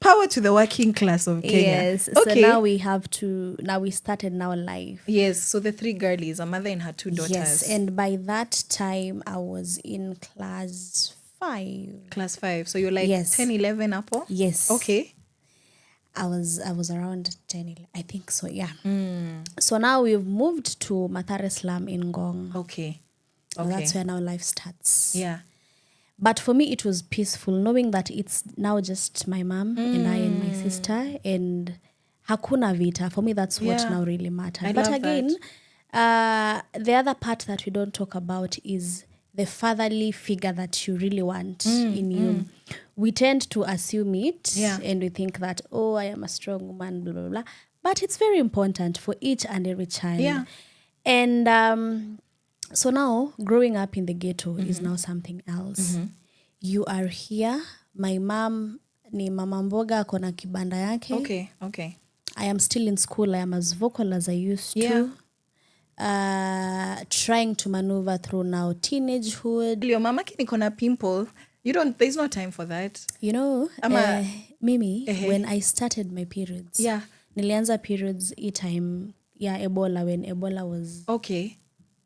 power to the working class of Kenya. Yes. Okay. So now we started now life. Yes. So the 3 girlies, a mother and her 2 daughters. Yes. And by that time, I was in class 5. Class 5. So you're like 10, 11 Apple? Yes. Okay. I was around 10, I think so, yeah. So now we've moved to Mathare Slum in Ngong. Okay. So that's where now life starts. Yeah. But for me, it was peaceful knowing that it's now just my mom and I and my sister and hakuna vita. For me, that's what now really matters. But again, the other part that we don't talk about is the fatherly figure that you really want in you. We tend to assume it and we think that, oh, I am a strong woman, blah, blah, blah. But it's very important for each and every child. Yeah. And so now, growing up in the ghetto is now something else. You are here. My mom ni mama mboga ako na kibanda yake. Okay. I am still in school. I am as vocal as I used to. Trying to maneuver through now teenagehood. Your mama niko na pimple. There's no time for that. You know, Mimi, when I started my periods. Yeah. Nilianza periods time, Ebola, when Ebola was...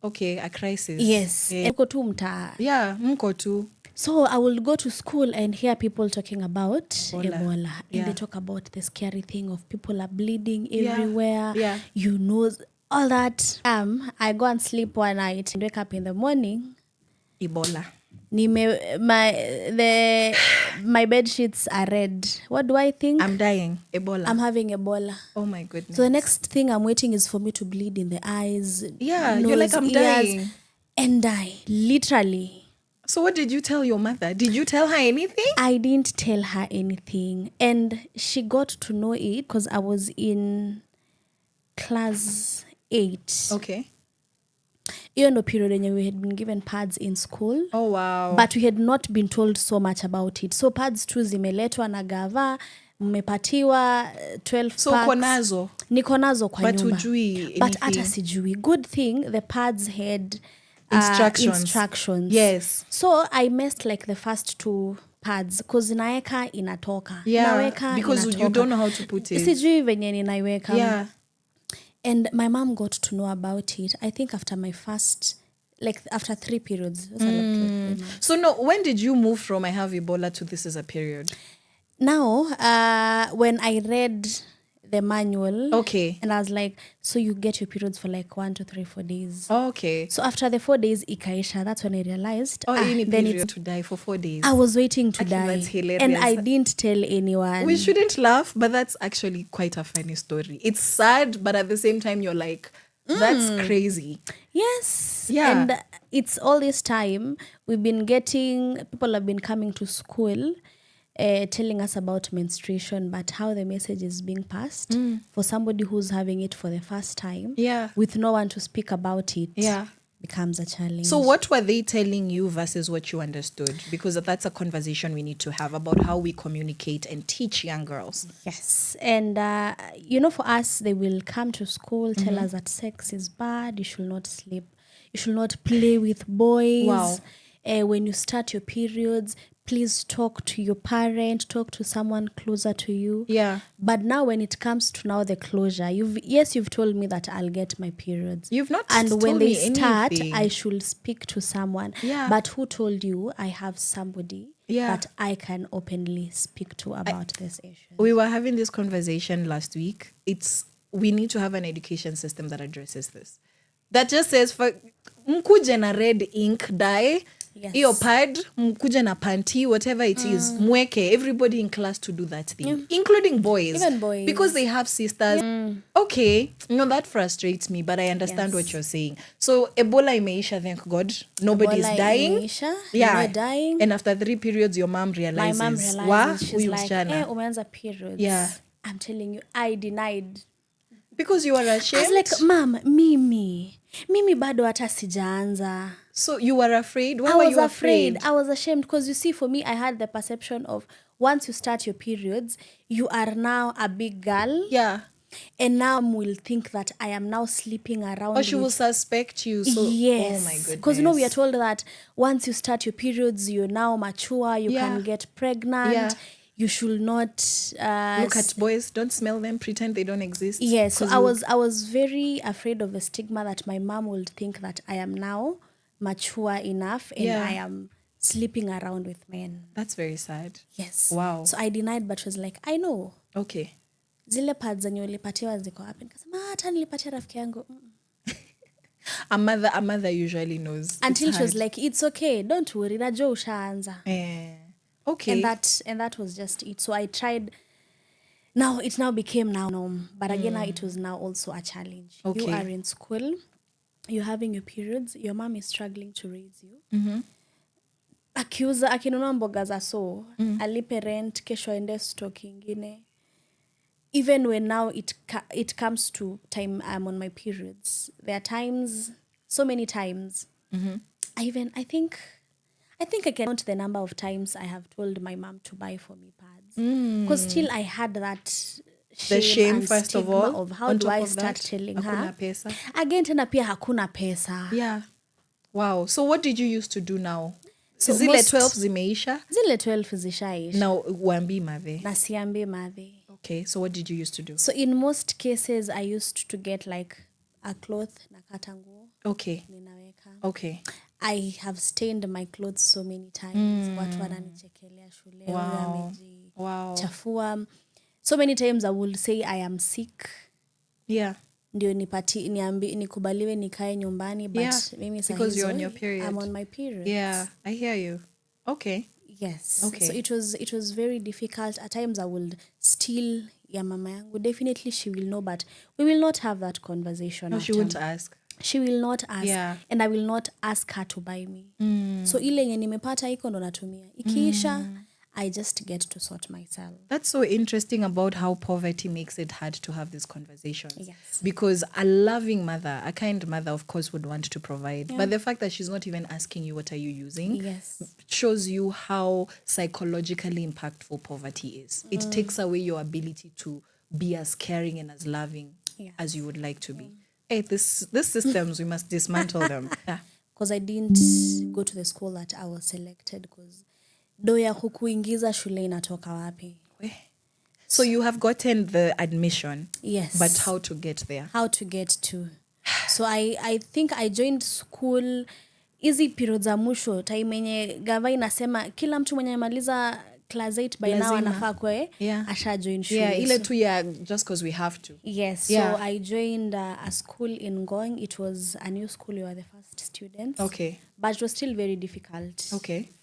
Okay, a crisis. Yes. Mko tu mtaa. Yeah, mko tu. So I will go to school and hear people talking about Ebola. And they talk about the scary thing of people are bleeding everywhere. Yeah. You know, all that. I go and sleep one night and wake up in the morning. Ebola. My bed sheets are red. What do I think? I'm dying. Ebola. I'm having Ebola. Oh my goodness. So the next thing I'm waiting is for me to bleed in the eyes. Yeah, nose, you're like, I'm dying. And die, literally. So what did you tell your mother? Did you tell her anything? I didn't tell her anything. And she got to know it because I was in class 8. Okay. Hiyo ndo period yenye we had been given pads in school. Oh, wow. But we had not been told so much about it. So pads tu zimeletwa na gava, mmepatiwa 12 packs. So konazo? Niko nazo kwa nyumba. But hujui anything? But hata sijui. Good thing the pads had instructions. Yes. So I messed like the first 2 pads because naeka inatoka. Yeah, naweka because inatoka. You don't know how to put it. Sijui venye ninaiweka. Yeah. And my mom got to know about it, I think after my first, after 3 periods. So no, when did you move from I have Ebola to this is a period? Now, when I read the manual. Okay. And I was like, so you get your periods for 1 to 3, 4 days. Okay. So after the 4 days, ikaisha, that's when I realized. You need to die for 4 days. I was waiting to die. That's hilarious. And I didn't tell anyone. We shouldn't laugh, but that's actually quite a funny story. It's sad, but at the same time, you're like, that's crazy. Yes. Yeah. And it's all this time, people have been coming to school telling us about menstruation, but how the message is being passed for somebody who's having it for the first time, with no one to speak about it, becomes a challenge. So what were they telling you versus what you understood? Because that's a conversation we need to have about how we communicate and teach young girls. Yes. And, for us, they will come to school, tell us that sex is bad, you should not sleep, you should not play with boys. Wow. When you start your periods, please talk to your parent, talk to someone closer to you. Yeah. But now when it comes to now the closure, you've told me that I'll get my periods. You've not and told when they me start, anything. I should speak to someone. Yeah. But who told you I have somebody that I can openly speak to about this issue? We were having this conversation last week. We need to have an education system that addresses this. That just says, for mkuje na red ink dye, Iyo pad, mkuja na panty, whatever it is, mweke, everybody in class to do that thing, including boys. Even boys. Because they have sisters. Okay, that frustrates me, but I understand what you're saying. So, Ebola imeisha, thank God. Nobody's Ebola dying. imeisha, you're not dying. And after 3 periods, your mom realizes. My mom realizes, she's like, umeanza periods. Yeah. I'm telling you, I denied. Because you were ashamed? I was like, Mom, Mimi bado hata sijaanza. So you were afraid? Why were you afraid? I was ashamed because you see, for me, I had the perception of once you start your periods, you are now a big girl. Yeah. And now will think that I am now sleeping around. Or she will suspect you. So, yes. Oh my goodness. Because we are told that once you start your periods, you're now mature, you can get pregnant. Yeah. You should not look at boys, don't smell them, pretend they don't exist. Yes, so I was very afraid of the stigma that my mom would think that I am now mature enough and I am sleeping around with men. That's very sad. Yes. Wow. So I denied, but was like, I know. Okay. Zile pads zenye ulipatiwa ziko wapi? Nikasema hata nilipatia rafiki yangu. A mother usually knows. Until she was like, it's okay, don't worry, najua ushaanza. Okay. And that was just it. So I tried. Now it now became norm, but again now it was now also a challenge. Okay. You are in school, you're having your periods, your mom is struggling to raise you. Akinunua mboga za so, alipe rent, kesho ende stock ingine. Even when now it comes to time I'm on my periods, there are times, so many times, I think I can count the number of times I have told my mom to buy for me pads. Because still I had that shame and first of all, of how do I start telling her. Pesa. Again, tena pia hakuna pesa. Yeah. Wow. So what did you used to do now? So zile 12 zimeisha? Zile 12 zishaisha. Now, uambi mathe. Na siambi mathe. Okay, so what did you used to do? So in most cases, I used to get like a cloth na kata nguo. Okay. Ninaweka. Okay. I have stained my clothes so many times. Watu wananichekelea shule. Wow. Chafua. So many times I will say I am sick. Yeah. Ndio nikubaliwe nikae nyumbani, but mimi saa because you're on hizo, your period. I'm on my period. Yeah, I hear you. Okay. Yes. Okay. So it was very difficult. At times I would steal ya mama yangu. Definitely she will know, but we will not have that conversation. No, she won't ask. She will not ask. Yeah. And I will not ask her to buy me. So ile yenye nimepata iko ndo natumia. Ikiisha, I just get to sort myself. That's so interesting about how poverty makes it hard to have these conversations. Yes. Because a loving mother, a kind mother, of course, would want to provide. But the fact that she's not even asking you, what are you using? Yes. Shows you how psychologically impactful poverty is. It takes away your ability to be as caring and as loving as you would like to be. Hey, these systems, we must dismantle them. Because I didn't go to the school that I was selected because do ya kukuingiza shule inatoka wapi? So you have gotten the admission. Yes. But how to get there? How to get to. So I think I joined school easy period za mwisho time yenye gava inasema kila mtu mwenye amaliza class 8 by now anafaa kwe asha join shule. Yeah, ile tu ya just because we have to. Yes. So I joined a school in Ngong. It was a new school. We were the first students. Okay. But it was still very difficult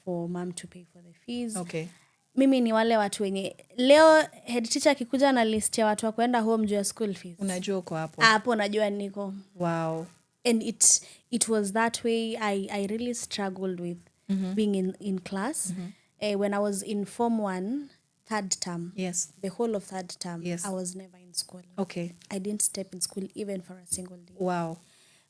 for mom to pay for the fees. Okay. Mimi ni wale watu wenye leo head teacher akikuja na list ya watu wa kwenda home juu ya school fees. Unajua uko hapo. Hapo najua niko. Wow. And it was that way I really struggled with being in class. When I was in Form 1, third term. Yes. The whole of third term. Yes. I was never in school. Okay. I didn't step in school even for a single day. Wow.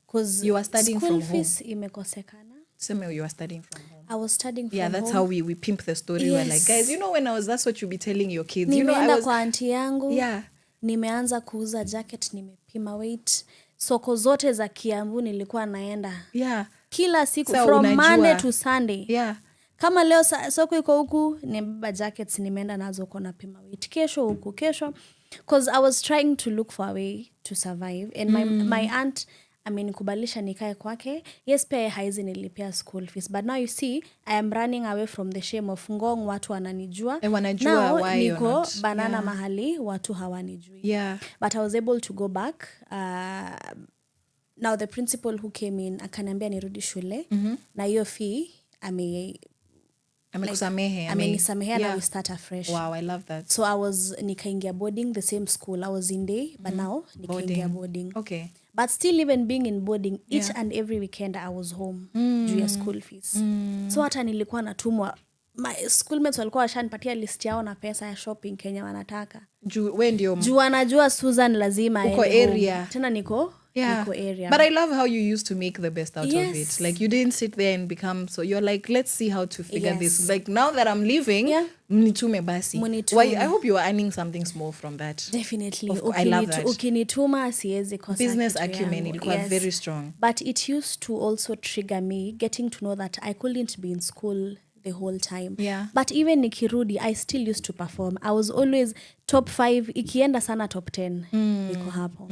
Because you were studying school from fees home. Imekosekana. Same you were studying from home. I was studying from home. Yeah, that's how we pimp the story. Yes. We're like, guys, that's what you'll be telling your kids. Nimeenda kwa auntie yangu. Yeah. Nimeanza kuuza jacket, nimepima weight. Soko zote za Kiambu nilikuwa naenda. Yeah. Kila siku from Monday to Sunday. Yeah. Kama leo soko iko huku, nimebeba jackets nimeenda nazo kwa napima weight. Kesho huku, kesho. Because I was trying to look for a way to survive. And my aunt amenikubalisha nikae kwake. Yes, pia haizi nilipia school fees. But now you see, I am running away from the shame of Ngong, watu wananijua. Wanajua now, why you're niko not. banana mahali, watu hawanijui. Yeah. But I was able to go back. Now the principal who came in, akaniambia nirudi shule. Na hiyo fee, amekusamehe. Now we start afresh. Wow, I love that. So I was nikaingia boarding, the same school. I was in day, but now nikaingia boarding. Okay. But still, even being in boarding, each and every weekend I was home juu ya school fees. So hata nilikuwa natumwa, my schoolmates walikuwa washanipatia list yao na pesa ya shopping Kenya wanataka. Juu wanajua Susan lazima uko area. Tena niko area. But I love how you used to make the best out of it. Like you didn't sit there and become, so you're like, let's see how to figure this. Like now that I'm leaving, mnitume basi. Why, I hope you are earning something small from that. Definitely. I love that. Ukinituma siwezi kosa. Business acumen ilikuwa very strong. But it used to also trigger me getting to know that I couldn't be in school the whole time. Yeah. But even nikirudi, I still used to perform. I was always top 5, ikienda sana top 10. Niko hapo.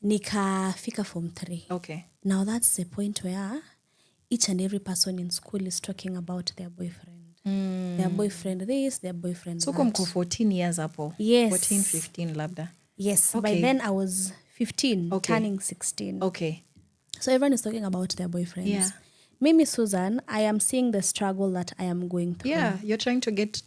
Nikafika form 3. Okay. Now that's the point where each and every person in school is talking about their boyfriend. Their boyfriend this, their boyfriend so that. So mko 14 years hapo? Yes. 14, 15 labda? Yes. Okay. By then I was 15, turning 16. Okay. So everyone is talking about their boyfriends. Yeah. Mimi Susan, I am seeing the struggle that I am going through. Yeah, you're trying to get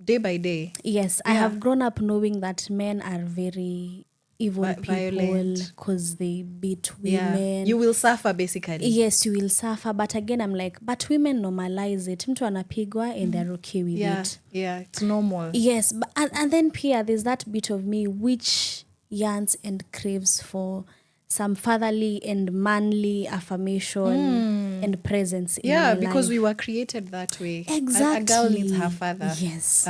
day by day. Yes, I have grown up knowing that men are very evil people because they beat women. Yeah. You will suffer basically. Yes, you will suffer. But again, I'm like, but women normalize it. Mtu anapigwa and they're okay with it. Yeah, it's normal. Yes, but, and then Pia, there's that bit of me which yearns and craves for some fatherly and manly affirmation and presence in my life. Because we were created that way. Exactly. A girl needs her father. Yes.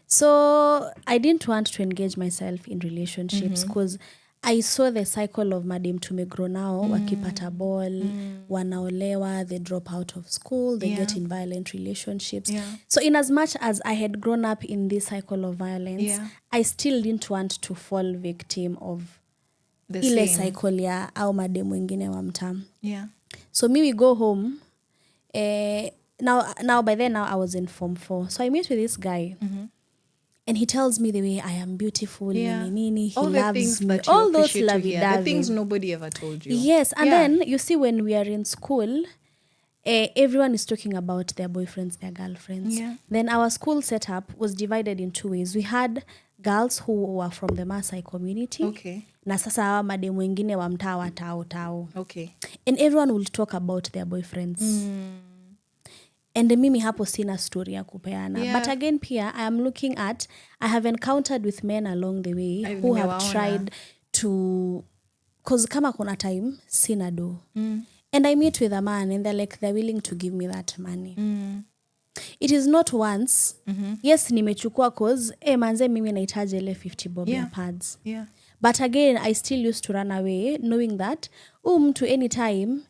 So I didn't want to engage myself in relationships because I saw the cycle of madem tumegro now, wakipata ball, wanaolewa, they drop out of school, they get in violent relationships. So in as much as I had grown up in this cycle of violence, I still didn't want to fall victim of ile cycle ya au madem wengine wa mtaa. So we go home. Now by then now I was in form 4. So I met with this guy. And he tells me the way I am beautiful, nini, he all loves me. That all those lovey-dovey. The things nobody ever told you. Yes, and then you see when we are in school, everyone is talking about their boyfriends, their girlfriends. Then our school setup was divided in 2 ways. We had girls who were from the Maasai community. Okay. Na sasa hawa mademu wengine wa mtaa wa tao. Okay. And everyone will talk about their boyfriends. And mimi hapo sina story ya kupeana. But again Pia, I am looking at, I have encountered with men along the way who have tried to, because kama kuna time, sina do. And I meet with a man and they're like, they're willing to give me that money. It is not once. Yes, nimechukua cause, manze mimi nahitaji ile 50 bob ya pads. But again, I still used to run away knowing that, mtu anytime,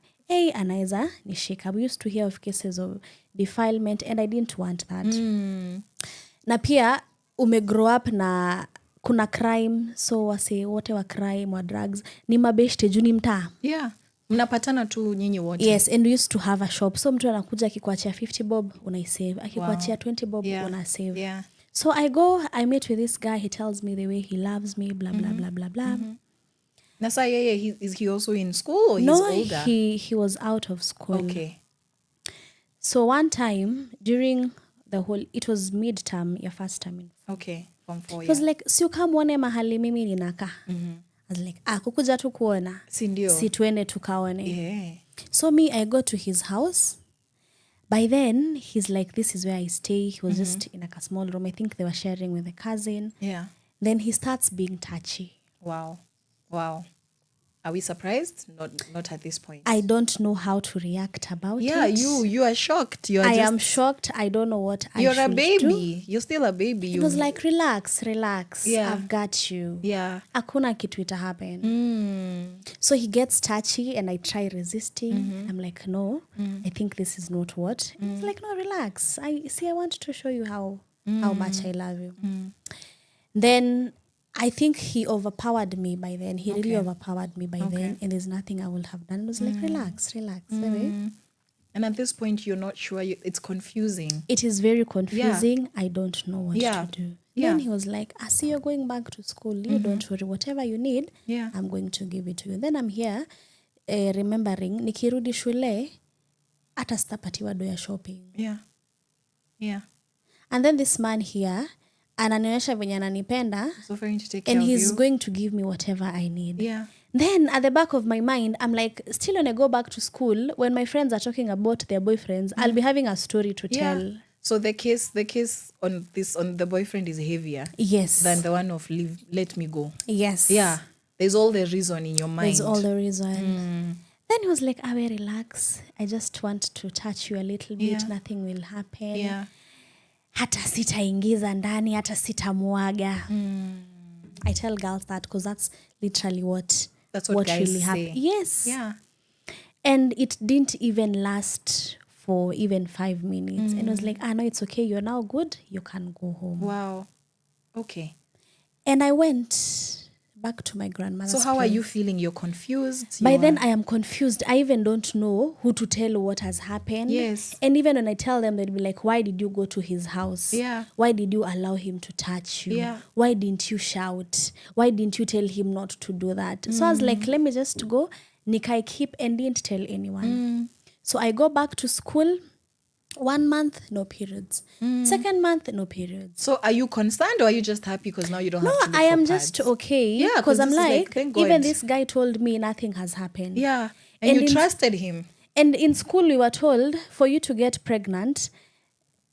anaweza nishika. We used to hear of cases of defilement and I didn't want that. Na pia umegrow up na kuna crime, so wase wote wa crime wa drugs ni mabeshte juu ni mtaa. Mnapatana tu nyinyi wote. Yes, and we used to have a shop. So mtu anakuja akikuachia 50 bob unaisave, akikuachia 20 bob unasave. So I meet with this guy, he tells me the way he loves me, blah blah blah blah blah. Nasa is he also in school or he's older? No, he was out of school. Okay. So one time during the whole, it was midterm, your first term. Okay, from 4 years. It was like, si ukamwone mahali mimi ninaka. I was like, kukuja tu kuona. Sindio. Si tuende tukaone. So I go to his house. By then, he's like, this is where I stay. He was just in a small room. I think they were sharing with a cousin. Then he starts being touchy. Wow. Are we surprised? Not at this point. I don't know how to react about it. You are shocked. I am shocked. I don't know what I should do. You're a baby. You're still a baby. It was like, relax. I've got you. Hakuna kitu ita happen. So he gets touchy and I try resisting. I'm like, no, I think this is not what. He's like, no, relax. I want to show you how much I love you. Then I think he overpowered me by then. He really overpowered me by then. And there's nothing I would have done. It was like, relax. And at this point, you're not sure. It's confusing. It is very confusing. I don't know what to do. Then he was like, I see you're going back to school. You don't worry. Whatever you need, I'm going to give it to you. Then I'm here remembering, nikirudi shule, hata sitapatiwa do ya shopping. Yeah. And then this man here ananionyesha venye ananipenda, offering to take care and of he's you. going to give me whatever I need. Yeah. Then at the back of my mind, I'm like, still when I go back to school, when my friends are talking about their boyfriends, I'll be having a story to tell. So the case on the boyfriend is heavier. Yes. Than the one of let me go. Yes. Yeah. There's all the reason in your mind. There's all the reason. Then he was like, Awe, relax. I just want to touch you a little bit. Yeah. Nothing will happen. Yeah. Hata sitaingiza ndani, hata sitamwaga. I tell girls that because that's literally what guys really say. happened. Yes. Yeah. And it didn't even last for even 5 minutes. And I was like, no, it's okay. You're now good. You can go home. Wow. Okay. And I went back to my grandmother's So how place. are you feeling? You're confused? By then I am confused. I even don't know who to tell what has happened. Yes. And even when I tell them, they'd be like, why did you go to his house? Yeah. Why did you allow him to touch you? Yeah. Why didn't you shout? Why didn't you tell him not to do that? So I was like, let me just go. Nikai keep and didn't tell anyone. So I go back to school. 1 month, no periods. 2nd month, no periods. So are you concerned or are you just happy because now you don't have to look I am for just pads? okay. Yeah, because I'm this is like thank God. even this guy told me nothing has happened. Yeah. And you trusted him. And in school we were told for you to get pregnant,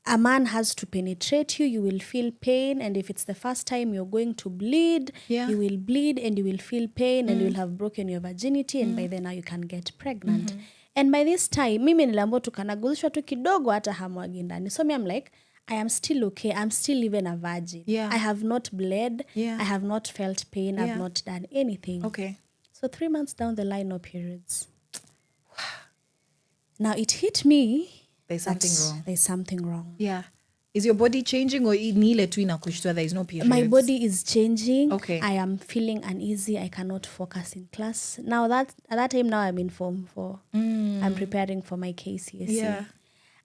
a man has to penetrate you, you will feel pain, and if it's the first time you're going to bleed, you will bleed and you will feel pain and you will have broken your virginity, and by then now you can get pregnant. And by this time, mimi niliambiwa tukanaguzishwa tu kidogo hata hamwagi ndani. So me I'm like, I am still okay. I'm still even a virgin. Yeah. I have not bled. Yeah. I have not felt pain. I've not done anything. Okay. So 3 months down the line, no periods. Now it hit me. There's something wrong. There's something wrong. Yeah. Is your body changing or nile tu inakushtua there is no periods? My body is changing. Okay. I am feeling uneasy. I cannot focus in class. Now at that time now I'm in Form 4. I'm preparing for my KCSE. Yeah.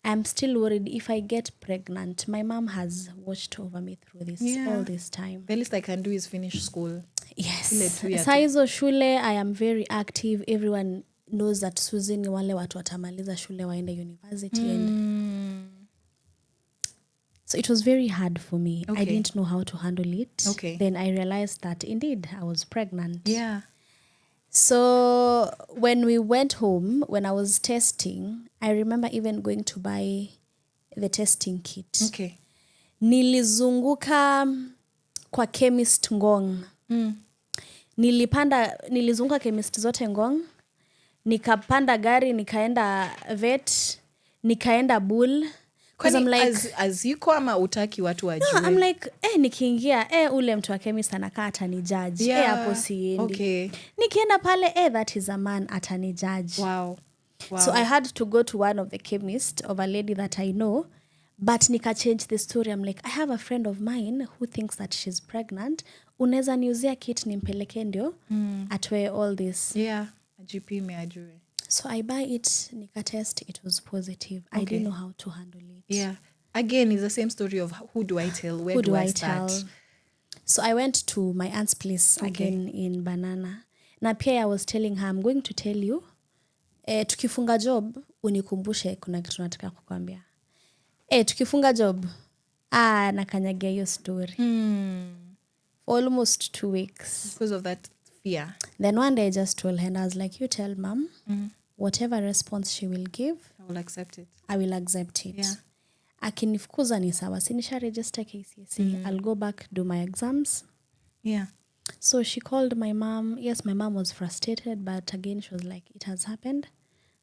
I'm still worried if I get pregnant. My mom has watched over me through this all this time. The least I can do is finish school. Yes. Ile tu Saa hizo shule, I am very active. Everyone knows that Suzy ni wale watu watamaliza shule waende university. And so it was very hard for me. Okay. I didn't know how to handle it. Okay. Then I realized that indeed I was pregnant. Yeah. So when we went home, when I was testing, I remember even going to buy the testing kit. Okay. Nilizunguka kwa chemist Ngong. Nilizunguka chemist zote Ngong. Nikapanda gari, nikaenda vet, nikaenda bull. Because I'm like, as yuko ama utaki watu wajue? No, I'm like, nikiingia, ule mtu wa chemist anakaa atani judge. Hapo siendi. Okay. Nikienda pale, that is a man atani judge. Wow. So I had to go to one of the chemists of a lady that I know, but nika change the story. I'm like, I have a friend of mine who thinks that she's pregnant. Unaweza niuzia kit nimpeleke ndio atoe all this. Yeah, ajipime ajue. So I buy it, nika test, it was positive. I didn't know how to handle it. Yeah. Again, it's the same story of who do I tell? Where do I start? Tell? So I went to my aunt's place again in Banana. Na pia I was telling her, I'm going to tell you, tukifunga job, unikumbushe kuna kitu nataka kukwambia. Tukifunga job, nakanyagia hiyo story. Almost 2 weeks. Because of that fear. Then one day I just told her, and I was like, you tell mom, whatever response she will give, I will accept it. I will accept it. Yeah. Akinifukuza ni sawa. Sinisha register KCSE. I'll go back, do my exams. Yeah. So she called my mom. Yes, my mom was frustrated, but again, she was like, it has happened.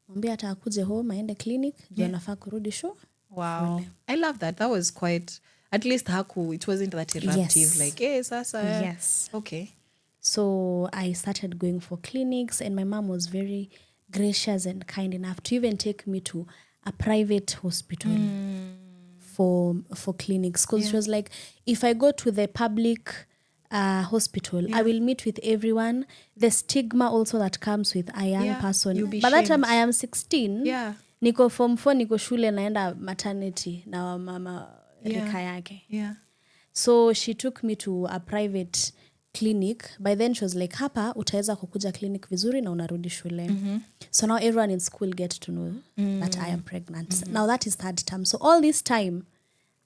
Mwambie ata akuje home, aende clinic, juu anafaa kurudi show. Wow. I love that. That was quite, at least haku, it wasn't that eruptive. Yes. Like, sasa. Yes. Okay. So I started going for clinics, and my mom was very gracious and kind enough to even take me to a private hospital for clinics. Because she was like, if I go to the public hospital, I will meet with everyone. The stigma also that comes with a young person. By that time I am 16. Yeah. Niko form 4, niko shule naenda maternity na mama rika yake. Yeah. So she took me to a private clinic. By then she was like, hapa utaweza kukuja clinic vizuri na unarudi shule. So now everyone in school get to know that I am pregnant. Now that is 3rd term. So all this time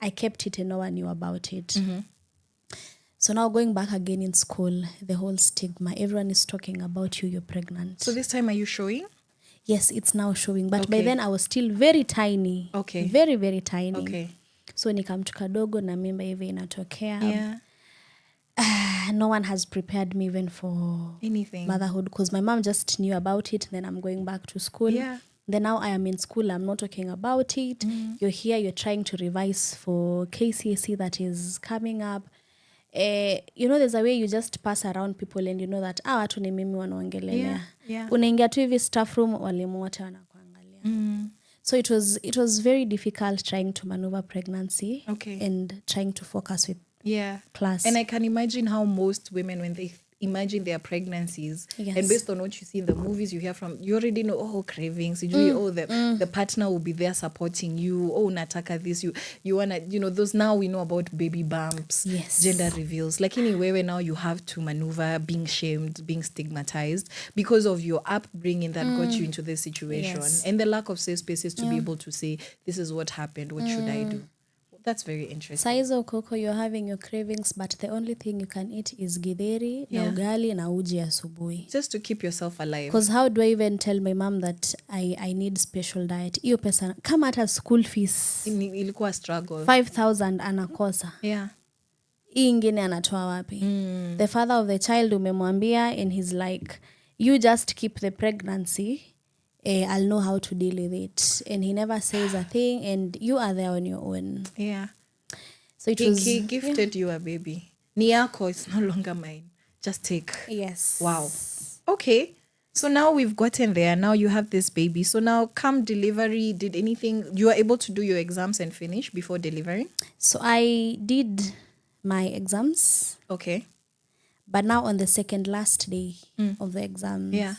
I kept it and no one knew about it. So now going back again in school, the whole stigma, everyone is talking about you're pregnant. So this time are you showing? Yes, it's now showing. But by then I was still very tiny. Okay. Very, very tiny. Okay. So nikamtu kadogo na mimba hivi inatokea. Yeah. No one has prepared me even for anything motherhood because my mom just knew about it. Then I'm going back to school. Yeah. Then now I am in school. I'm not talking about it. You're here. You're trying to revise for KCSE that is coming up. You know, there's a way you just pass around people and you know that watu ni mimi wanaongelelea. Yeah. Unaingia tu hivi staff room walimu wote wanakuangalia. So it was very difficult trying to maneuver pregnancy and trying to focus with class. And I can imagine how most women, when they imagine their pregnancies, and based on what you see in the movies, you hear from, you already know, cravings, the partner will be there supporting you, nataka this, you wanna, those, now we know about baby bumps, gender reveals. Like anyway, now you have to maneuver being shamed, being stigmatized because of your upbringing that got you into this situation, and the lack of safe spaces to be able to say, this is what happened, what should I do? That's very interesting. Saizo koko, you're having your cravings, but the only thing you can eat is githeri, na ugali, na uji asubuhi. Just to keep yourself alive. Because how do I even tell my mom that I need special diet? Iyo pesa, kama hata school fees. Ilikuwa struggle. 5,000 anakosa. Yeah. Hii ingine anatoa wapi? The father of the child umemwambia and he's like, you just keep the pregnancy. I'll know how to deal with it. And he never says a thing and you are there on your own. Yeah. So he gifted you a baby. Ni yako, it's no longer mine. Just take. Yes. Wow. Okay. So now we've gotten there. Now you have this baby. So now come delivery, did anything, you were able to do your exams and finish before delivering? So I did my exams. Okay. But now on the second last day of the exams. Yeah.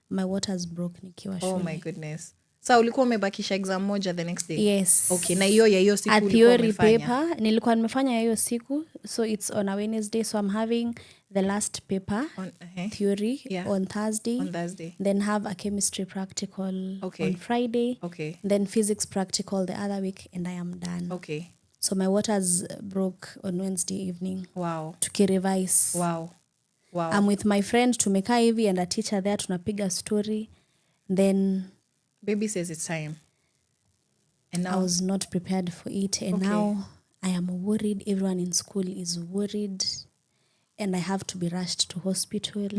My waters broke nikiwa shule. Oh my goodness. So ulikuwa umebakisha exam moja the next day? Yes. Okay, na hiyo siku ulikuwa theory umefanya? paper, nilikuwa nimefanya hiyo siku. So it's on a Wednesday. So I'm having the last paper, theory, on Thursday. On Thursday. Then have a chemistry practical on Friday. Okay. Then physics practical the other week and I am done. Okay. So my waters broke on Wednesday evening. Wow. Tukirevise. Wow. I'm with my friend, tumekaa hivi and a teacher there, tunapiga story. Then baby says it's time. And now I was not prepared for it. And now I am worried. Everyone in school is worried. And I have to be rushed to hospital.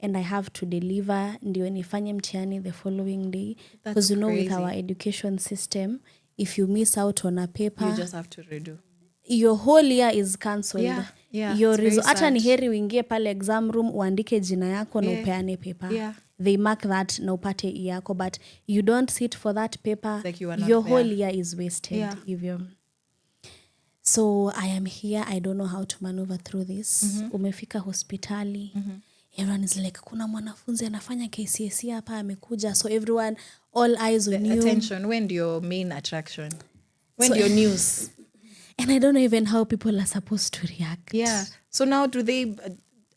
And I have to deliver. Ndio nifanye mtihani the following day. Because with our education system, if you miss out on a paper, you just have to redo. Your whole year is cancelled. Your hata ni heri uingie pale exam room uandike jina yako na upeane paper. They mark that na upate yako, but you don't sit for that paper. Like your whole year is wasted. So I am here. I don't know how to maneuver through this. Umefika hospitali. Everyone is like, kuna mwanafunzi anafanya KCSE hapa amekuja. So everyone, all eyes on you. Attention, when your main attraction? When your news? And I don't know even how people are supposed to react. Yeah. So now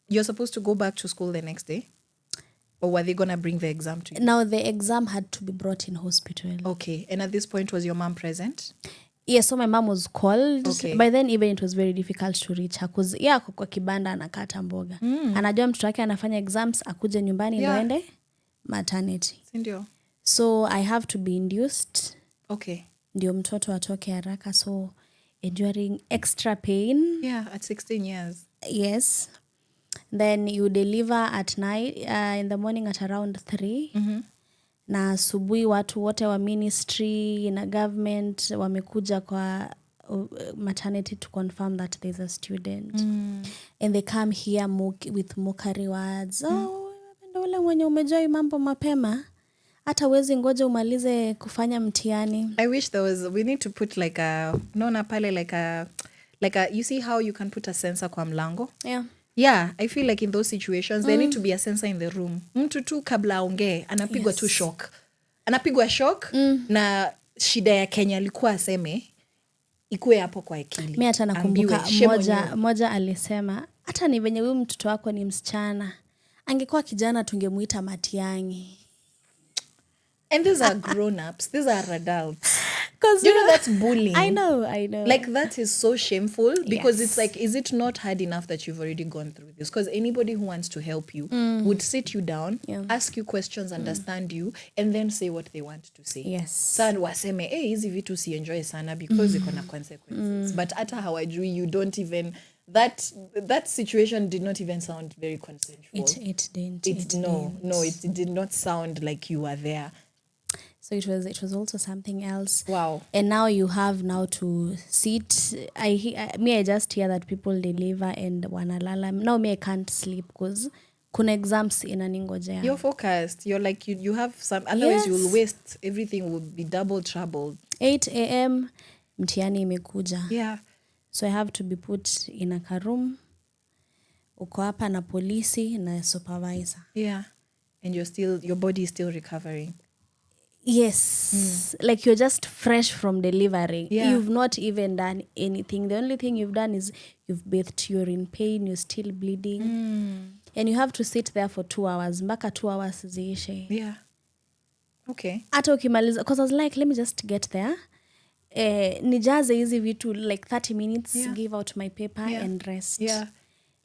you're supposed to go back to school the next day? Or were they going to bring the exam to you? Now the exam had to be brought in hospital. Okay. And at this point, was your mom present? Yes, so my mom was called. Okay. By then even it was very difficult to reach her. Because kwa kibanda anakata mboga. Anajua mtoto wake anafanya exams, akuje nyumbani ndo ende maternity. Sindio. So I have to be induced. Okay. Ndio mtoto atoke haraka. So enduring extra pain. Yeah, at 16 years. Yes. Then you deliver at night, in the morning at around 3. Na asubuhi watu wote wa ministry na government wamekuja kwa maternity to confirm that there's a student. And they come here with mockery words. Ndio ule mwenye umejoi mambo mapema. Hata wezi ngoja umalize kufanya mtihani. I wish we need to put like a you see how you can put a sensor kwa mlango? Yeah, I feel like in those situations, there need to be a sensor in the room. Mtu tu kabla aongee, anapigwa tu shock. Anapigwa shock na shida ya Kenya alikuwa aseme, ikue hapo kwa akili. Mimi hata nakumbuka moja alisema, hata ni venye huyu mtoto wako ni msichana, angekuwa kijana tungemuita Matiangi. And these are grown-ups. These are adults. You know that's bullying. I know. Like that is so shameful because Yes. it's like, is it not hard enough that you've already gone through this? Because anybody who wants to help you would sit you down, ask you questions, understand you, and then say what they want to say. Yes. Sana waseme, hizi vitu si enjoy sana because iko na consequences. But hata hawajui, you don't even, that situation did not even sound very consensual. It didn't. It did not sound like you were there. So it was also something else. Wow. And now you have now to sit. I just hear that people deliver and wanalala. Now I can't sleep because kuna exams inaningojea. You're focused. You're like, you have some, otherwise you'll waste, everything will be double troubled. 8 a.m. mtihani imekuja. Yeah. So I have to be put in a room. Uko hapa na polisi na supervisor. Yeah. And your body is still recovering. Yes. Like you're just fresh from delivery. Yeah. You've not even done anything. The only thing you've done is you've bathed, you're in pain, you're still bleeding. And you have to sit there for 2 hours. Mpaka 2 hours ziishe. Yeah. Okay. Hata ukimaliza, because I was like, let me just get there. Nijaze hizi vitu like 30 minutes, give out my paper and rest. Yeah.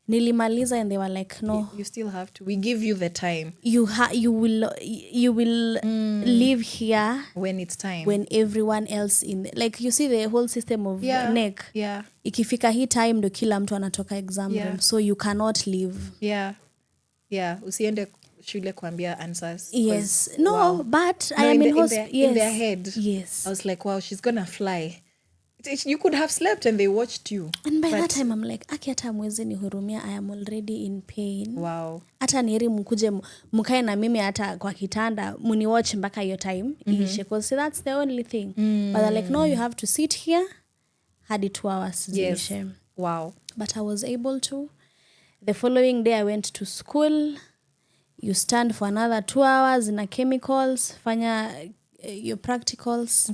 Nilimaliza and they were like, no. You still have to. We give you the time. You will live here when it's time. When everyone else like you see the whole system of neck. Yeah. Ikifika hii time ndo kila mtu anatoka exam room. So you cannot leave. Yeah. Yeah. Usiende shule kuambia answers. Yes. No, wow. But no, I am in their head. Yes. I was like, wow, she's gonna fly. You could have slept and they watched you. And by that time I'm like, aki hata mwezi nihurumia, I am already in pain. Wow. Hata niheri mkuje mkae na mimi hata kwa kitanda muniwatch mpaka hiyo time iishe, because that's the only thing. But they're like, no, you have to sit here hadi 2 hours ziishe. Yes. Wow. But I was able to. The following day I went to school. You stand for another 2 hours na chemicals, fanya your practicals.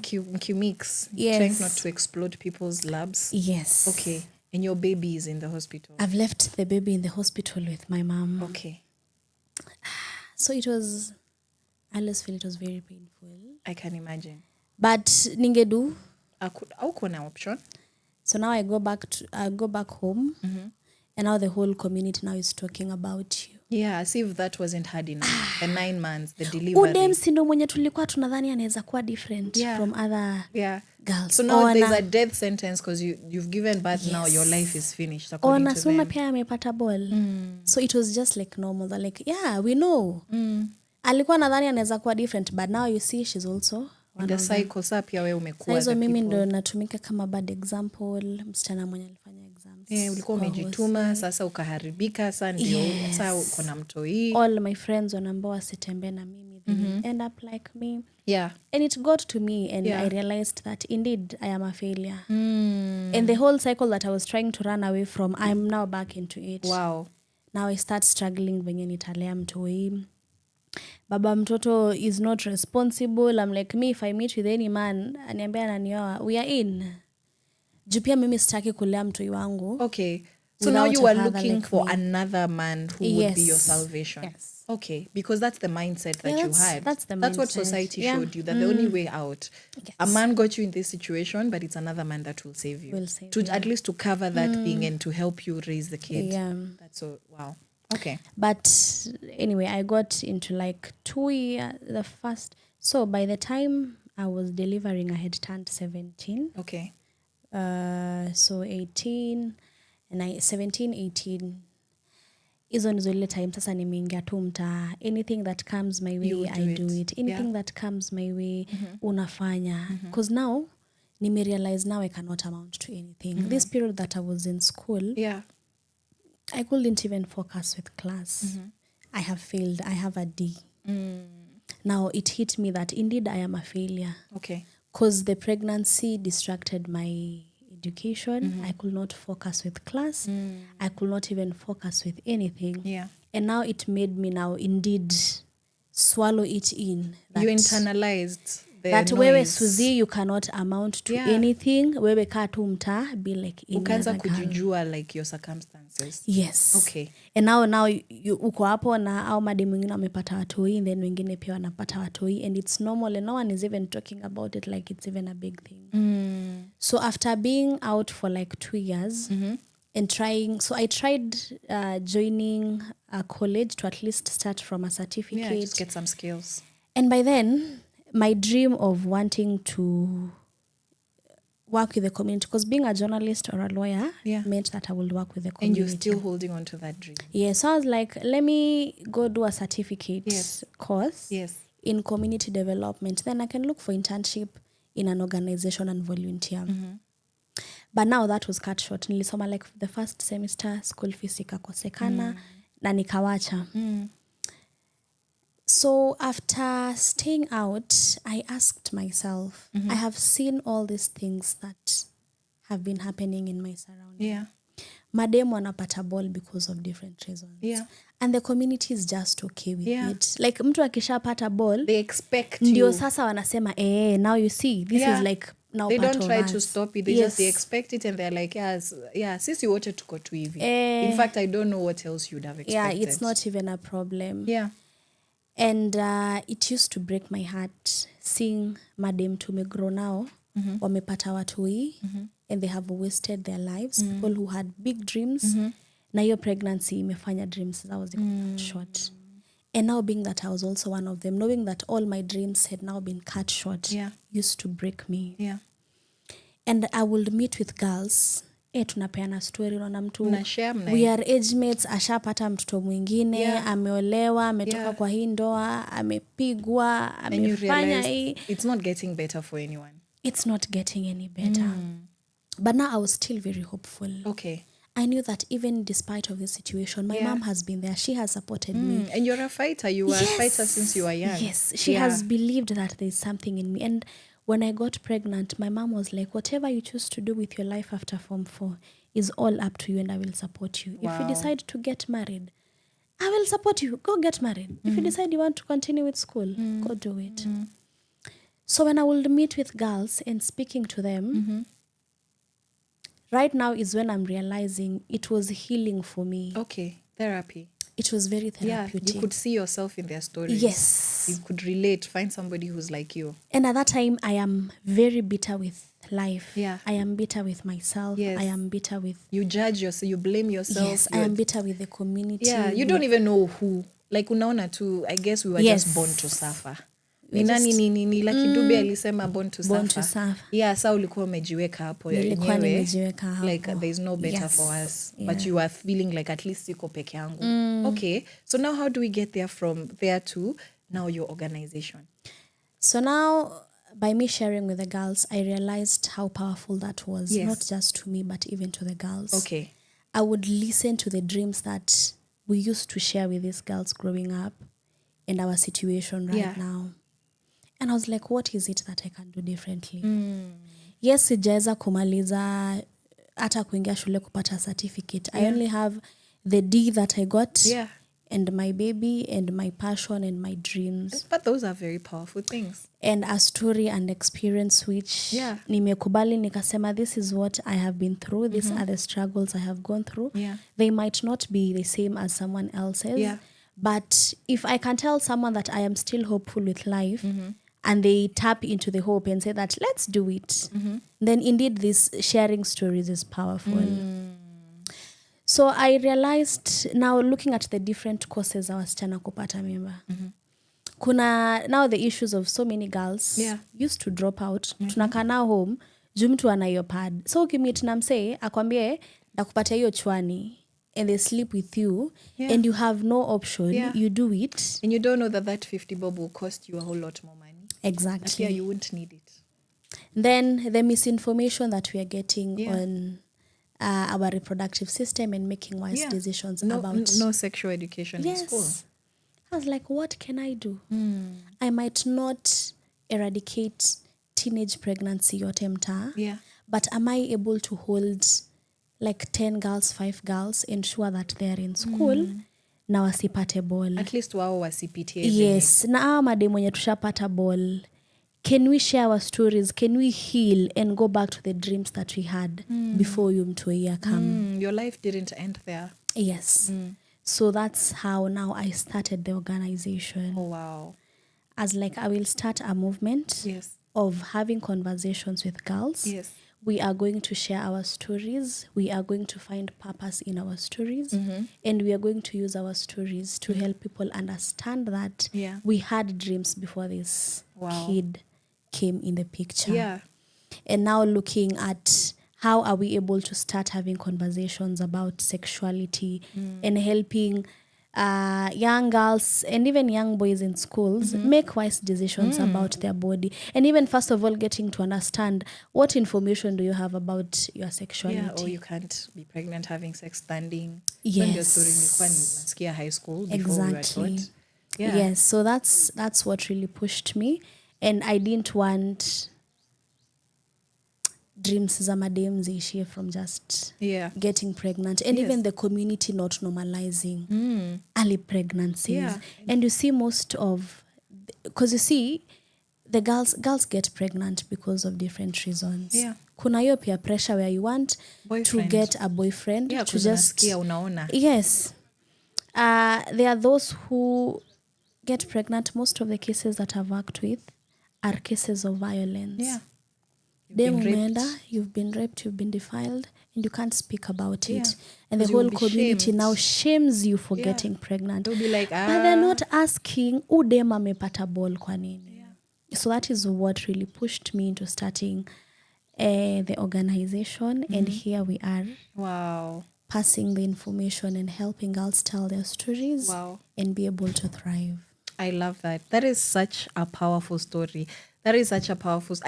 Mix. Yes. Trying not to explode people's labs. Yes. Okay. And your baby is in the hospital. I've left the baby in the hospital with my mom. Okay. So I always feel it was very painful. I can imagine. But ningedu. Hauko na option. So now I go back home. And now the whole community now is talking about you. Yeah, as if that wasn't hard enough. The 9 months, the delivery. Udem sindo mwenye tulikuwa tunadhani anaweza kuwa different from other girls. So now there's a death sentence because you've given birth. Now your life is finished according to them. Pia amepata ball. So it was just like normal. They're like, yeah, we know. Alikuwa nadhani anaweza kuwa different, but now you see she's also the cycle. Sa pia wewe umekuwa. Sasa mimi ndo natumika kama bad example, msichana mwenye alifanya exams. Ulikuwa umejituma, sasa ukaharibika, sasa ndio sasa uko na mtoi. All my friends wanaambia wasitembe na mimi, they end up like me. Yeah. And it got to me and I realized that indeed I am a failure. And the whole cycle that I was trying to run away from, I'm now back into it. Wow. Now I start struggling venye nitalea mtoi. Baba mtoto is not responsible. I'm like, me, if I meet with any man aniambia ananioa, we are in. Jupia mimi sitaki kulea mtoi wangu. Okay. So now you are looking for another man who would be your salvation. Yes. Okay. Because that's the mindset that you had. That's what society showed you, that the only way out. Yes. A man got you in this situation, but it's another man that will save you. At least to cover that thing and to help you raise the kid. Yeah. That's so, wow. Okay. But anyway, I got into like 2 years, the first. So by the time I was delivering, I had turned 17. Okay. So 18 and 17, 18. Hizo ndizo ile time sasa nimeingia tu mtaa. Anything that comes my way, I do it. Anything that comes my way, unafanya. Because now, nimerealize now I cannot amount to anything. This period that I was in school, I couldn't even focus with class. I have failed. I have a D. Now it hit me that indeed I am a failure. Okay. Because the pregnancy distracted my education. I could not focus with class. I could not even focus with anything. Yeah. And now it made me now indeed swallow it in. You internalized the wewe noise. Suzy, you cannot amount to anything. Wewe kaa tu mtaa, be like any Ukaanza other girl. kujijua like your circumstances. Yes. Okay. And now uko hapo na au mademu wengine wamepata watoi, and then wengine pia wanapata watoi, and it's normal and no one is even talking about it like it's even a big thing. So after being out for like 2 years and I tried joining a college to at least start from a certificate. Yeah, just get some skills. And by then, my dream of wanting to work with the community, because being a journalist or a lawyer meant that I would work with the community. And you're still holding on to that dream. Yeah, so I was like, let me go do a certificate course in community development. Then I can look for internship in an organization and volunteer. But now that was cut short. Nilisoma like the first semester, school fees ikakosekana na nikawacha. So after staying out, I asked myself, I have seen all these things that have been happening in my surroundings. Yeah. Madem wanapata ball because of different reasons. Yeah. And the community is just okay with it. Like mtu akishapata ball, they expect ndio you. sasa wanasema, now you see, this is like now they part don't of try us. to stop it. They expect it, and they're like, sisi wote tuko tu hivi. In fact, I don't know what else you'd have expected. Yeah, it's not even a problem. Yeah. And it used to break my heart seeing madem tumegro now, wamepata watoi, and they have wasted their lives. People who had big dreams, na hiyo pregnancy imefanya dreams zao ziko cut short. And now being that I was also one of them, knowing that all my dreams had now been cut short, used to break me. Yeah. And I would meet with girls, tunapeana story na mtu. We are age mates, ashapata mtoto mwingine, ameolewa, ametoka kwa hii ndoa, amepigwa, amefanya hii. It's not getting better for anyone. It's not getting any better. But now I was still very hopeful. Okay. I knew that even despite of this situation, my mom has been there. She has supported me. And you're a fighter. You were a fighter since you were young. Yes. She has believed that there's something in me. And when I got pregnant, my mom was like, whatever you choose to do with your life after Form 4 is all up to you, and I will support you. If you decide to get married, I will support you. Go get married. If you decide you want to continue with school, go do it. So when I would meet with girls and speaking to them, right now is when I'm realizing it was healing for me. Okay, therapy. It was very therapeutic. Yeah, you could see yourself in their stories. Yes. You could relate, find somebody who's like you. And at that time, I am very bitter with life. Yeah. I am bitter with myself. Yes. I am bitter with... You judge yourself, you blame yourself. Yes, I am bitter with the community. Yeah, you don't even know who. Like unaona tu, I guess we were just born to suffer. Nini like Dube alisema born to suffer. Yeah, sa ulikuwa umejiweka hapo yenyewe. Like there's no better for us. Yeah. But you are feeling like at least siko peke yangu. Okay, so now how do we get there from there to now your organization? So now, by me sharing with the girls, I realized how powerful that was. Yes. Not just to me, but even to the girls. Okay. I would listen to the dreams that we used to share with these girls growing up and our situation right now. And I was like, what is it that I can do differently? Yes, sijaweza kumaliza hata kuingia shule kupata certificate. I only have the D that I got and my baby and my passion and my dreams. But those are very powerful things. And a story and experience which nimekubali nikasema, this is what I have been through. These are the struggles I have gone through. Yeah. They might not be the same as someone else's. Yeah. But if I can tell someone that I am still hopeful with life, and they tap into the hope and say that, let's do it, then indeed this sharing stories is powerful. So I realized now, looking at the different courses wasichana kupata mimba, kuna now the issues of so many girls used to drop out. Tunakaa nao home, juu mtu ana hiyo pad. So ukimit na msee, akwambie, ndakupatia hiyo chwani, and they sleep with you, and you have no option, you do it. And you don't know that 50 bob will cost you a whole lot more money. Exactly. Yeah, you wouldn't need it. Then the misinformation that we are getting on our reproductive system and making wise decisions about... No sexual education in school. I was like, what can I do? I might not eradicate teenage pregnancy yote mtaa, but am I able to hold like 10 girls, 5 girls, ensure that they are in school, na wasipate ball. At least wao wasipitie. Yes, na mademu mwenye tushapata ball, can we share our stories? Can we heal and go back to the dreams that we had before Yumtoia come? Your life didn't end there. Yes. So that's how now I started the organization. Oh, wow. As like I will start a movement of having conversations with girls. Yes. We are going to share our stories. We are going to find purpose in our stories. And we are going to use our stories to help people understand that we had dreams before this kid came in the picture. Yeah. And now looking at how are we able to start having conversations about sexuality and helping young girls and even young boys in schools make wise decisions about their body. And even first of all, getting to understand what information do you have about your sexuality. Yeah, or you can't be pregnant having sex standing. Yes. High school before we were taught. Yeah. Yes, so that's what really pushed me. And I didn't want dreams za madem ziishie from just getting pregnant. And even the community not normalizing early pregnancies. Yeah. And you see most of, because you see, the girls get pregnant because of different reasons. Yeah. Kuna hiyo peer pressure where you want to get a boyfriend. Yeah, to just unaona. Yes. There are those who get pregnant. Most of the cases that I've worked with are cases of violence. Yeah. You've been raped, you've been defiled, and you can't speak about it. And the whole community shamed. Now shames you for getting pregnant. They'll be like, But they're not asking, udem amepata ball kwa nini? So that is what really pushed me into starting the organization. And here we are. Wow. Passing the information and helping girls tell their stories and be able to thrive. I love that. That is such a powerful story. I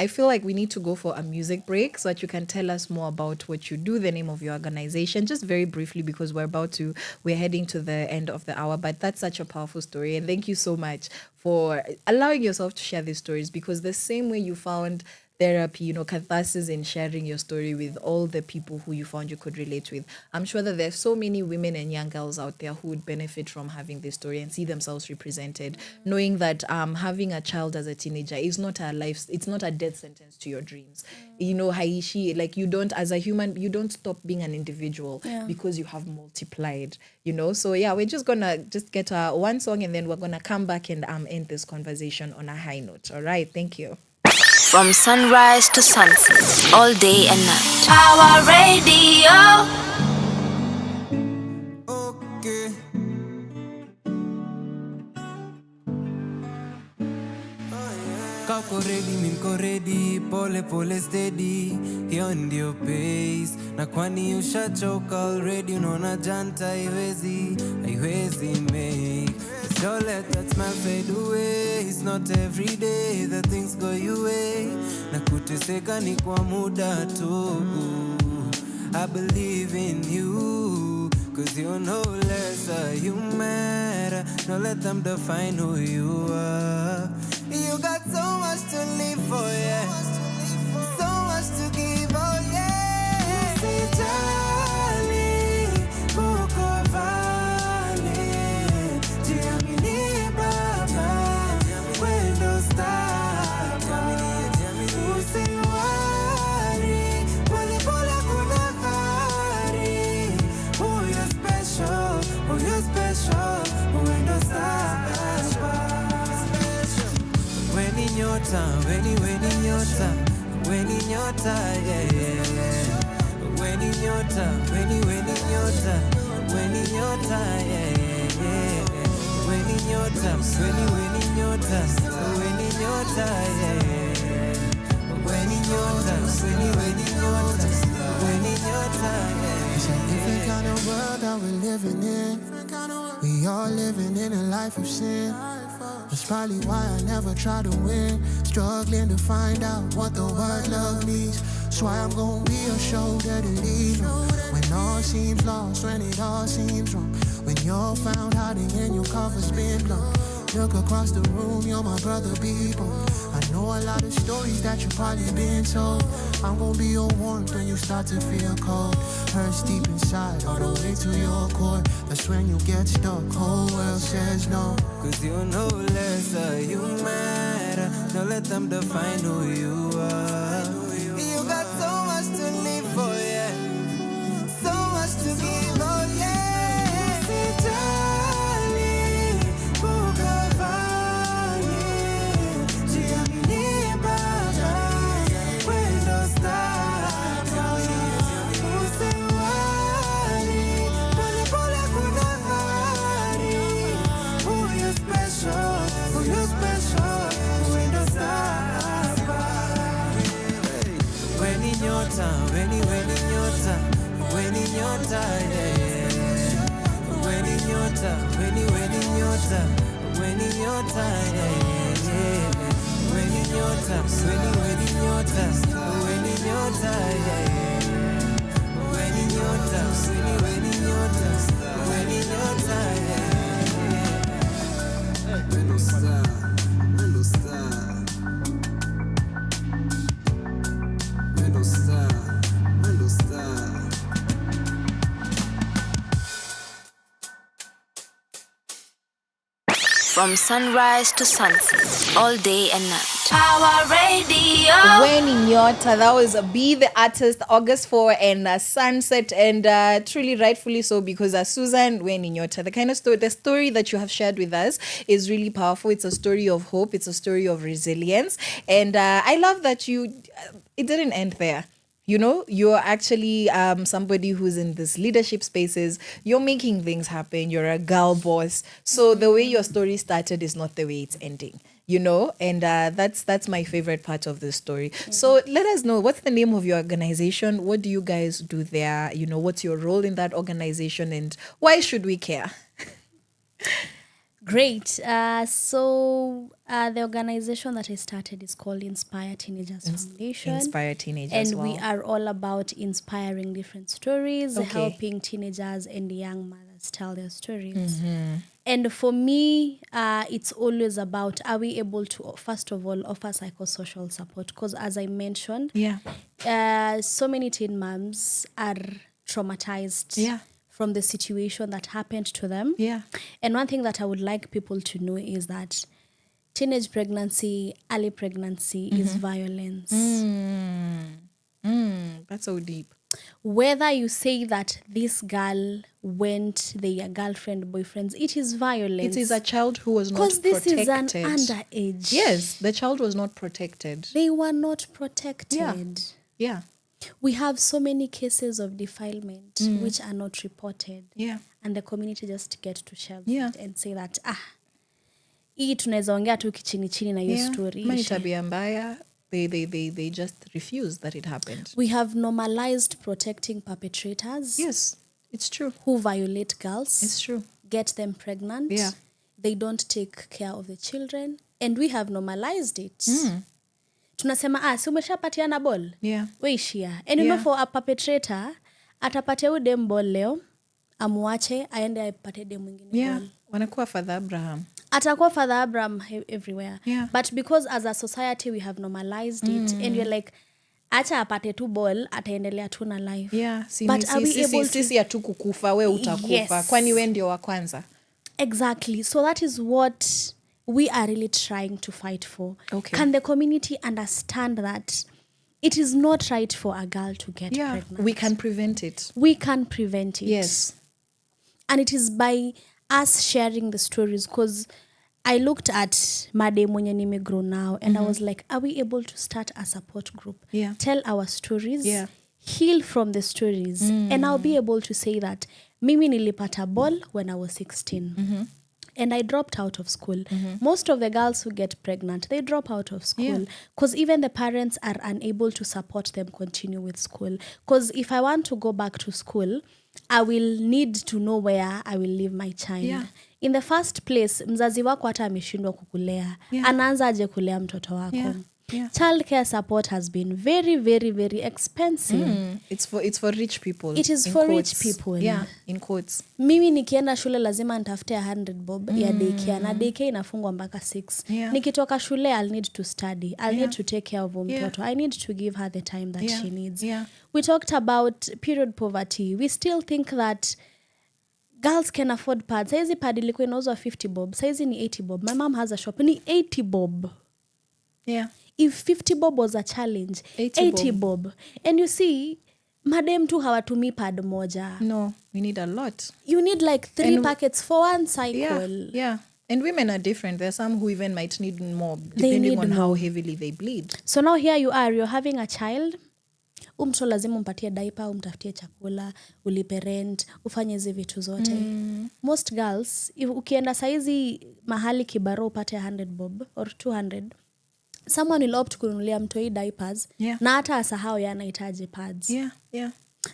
feel like we need to go for a music break so that you can tell us more about what you do, the name of your organization, just very briefly, because we're heading to the end of the hour. But that's such a powerful story. And thank you so much for allowing yourself to share these stories, because the same way you found therapy, catharsis in sharing your story with all the people who you found you could relate with. I'm sure that there's so many women and young girls out there who would benefit from having this story and see themselves represented, knowing that having a child as a teenager is not it's not a death sentence to your dreams. Haishi, like you don't, as a human, you don't stop being an individual because you have multiplied, So yeah, we're just gonna get one song and then we're gonna come back and end this conversation on a high note. All right, thank you. From sunrise to sunset, all day and night. Our radio. Okay. Kako ready, minko ready, pole pole steady. Hiyo ndio pace. Na kwani ushachoka already, unaona janta haiwezi make. Don't let that smile fade away. It's not every day that things go your way. Na kuteseka ni kwa muda tu. I believe in you, 'cause you're no lesser, you matter. Don't let them define who you are. You got so much to live for, yeah. So much to give, oh yeah. Usijali, uko valid. Jiamini baba, wendo stop. Usiwari, pole pole kuna hari. Oh, you're special, wendo stop. Weni nyota, weni nyota, weni nyota, yeah, yeah. Weni nyota, weni nyota, weni nyota, yeah, yeah. Weni nyota, weni nyota, weni nyota, yeah. Weni nyota, weni nyota, weni nyota, yeah. It's a different kind of world that we're living in. We all living in a life of sin. That's probably why I never try to win. Struggling to find out what the word love means. That's why I'm gonna be a shoulder to lean on. When all seems lost, when it all seems wrong. When you're found hiding and your cover's been blown. Look across the room, you're my brother, people. I know a lot of stories that you've probably been told. I'm gonna be your warmth when you start to feel cold. Hurts deep inside, all the way to your core. That's when you get stuck, whole world says no. 'Cause you're no lesser, you matter. Don't let them define who you are. You got so much to live for, yeah. So much to give, oh yeah. Sijali, kukavani, jiamini baba, wendo staka, usewari, pole pole kudangari, who you special, wendo staka. Weni nyota, weni nyota, weni nyota, yeah. Weni nyota, weni nyota, weni nyota, yeah. Weni nyota, weni nyota, weni nyota, yeah. Weni nyota, weni nyota, weni nyota, yeah. Wendo star, wendo star. Window star, window star. From sunrise to sunset, all day and night. Power Radio. Weni Nyota, that was Be the Artist, August 4 and Sunset, and truly rightfully so, because Susan Weni Nyota, the kind of story, the story that you have shared with us is really powerful. It's a story of hope. It's a story of resilience. And I love that it didn't end there. You know, you're actually somebody who's in this leadership spaces. You're making things happen. You're a girl boss. So the way your story started is not the way it's ending, you know, and that's my favorite part of the story. So let us know, what's the name of your organization? What do you guys do there? You know, what's your role in that organization, and why should we care? Great. So the organization that I started is called Inspire Teenagers Foundation. Inspire Teenagers, and we are all about inspiring different stories, helping teenagers and young mothers tell their stories. And for me, it's always about, are we able to, first of all, offer psychosocial support? Because as I mentioned, so many teen moms are traumatized from the situation that happened to them. And one thing that I would like people to know is that teenage pregnancy, early pregnancy is violence. That's so deep. Whether you say that this girl went their girlfriend, boyfriends, it is violence. It is a child who was not protected. Because this is an underage. Yes, the child was not protected. They were not protected. Yeah. We have so many cases of defilement which are not reported. And the community just get to share it and say that, hii tunaweza ongea tu kichini chini na hiyo story. Mani tabia mbaya. They just refuse that it happened. We have normalized protecting perpetrators. Yes, it's true. Who violate girls. It's true. Get them pregnant. They don't take care of the children. And we have normalized it. Tunasema, si umeshapatiana ball? Weishia. And you know, for a perpetrator, atapatia udem ball leo, amuache, aende apate dem mwingine ball. Wanakuwa Father Abraham. Atakuwa Father Abraham everywhere. But because as a society we have normalized it, and you're like, acha apate tu ball, ataendelea tu na life. But are we able to... Sisi hatukukufa, we utakufa. Kwani we ndio wa kwanza. Exactly. So that is what we are really trying to fight for. Can the community understand that it is not right for a girl to get pregnant? We can prevent it. We can prevent it. Yes. And it is by us sharing the stories, because I looked at Made Mwenye Nimegro now and I was like, are we able to start a support group? Tell our stories, heal from the stories, and I'll be able to say that mimi nilipata ball when I was 16. And I dropped out of school. Most of the girls who get pregnant, they drop out of school because even the parents are unable to support them continue with school. Because if I want to go back to school, I will need to know where I will leave my child. In the first place, mzazi wako hata ameshindwa kukulea. Anaanza aje kulea mtoto wako. Child care support has been very, very, very expensive. It's for rich people. It is for rich people. In quotes. Mimi nikienda shule lazima nitafute 100 bob ya daycare, na daycare inafungwa mpaka 6. Nikitoka shule, I'll need to study. I'll need to take care of mtoto. I need to give her the time that she needs. We talked about period poverty. We still think that girls can afford pads. Saizi pad ilikuwa inauzwa 50 bob. Saizi ni 80 bob. My mom has a shop. Ni 80 bob. Yeah. If 50 bob was a challenge, 80 bob. And you see, madem tu hawatumi pad moja. No, we need a lot. You need like 3 packets for one cycle. Yeah. And women are different. There are some who even might need more, depending on how heavily they bleed. So now here you are, you're having a child. Mtoto lazima umpatie diaper, umtafutie chakula, ulipe rent, ufanye hizi vitu zote. Most girls, ukienda saizi mahali Kibaro upate 100 bob or 200, someone will opt kununulia mtoi diapers, na hata asahau yanahitaji pads.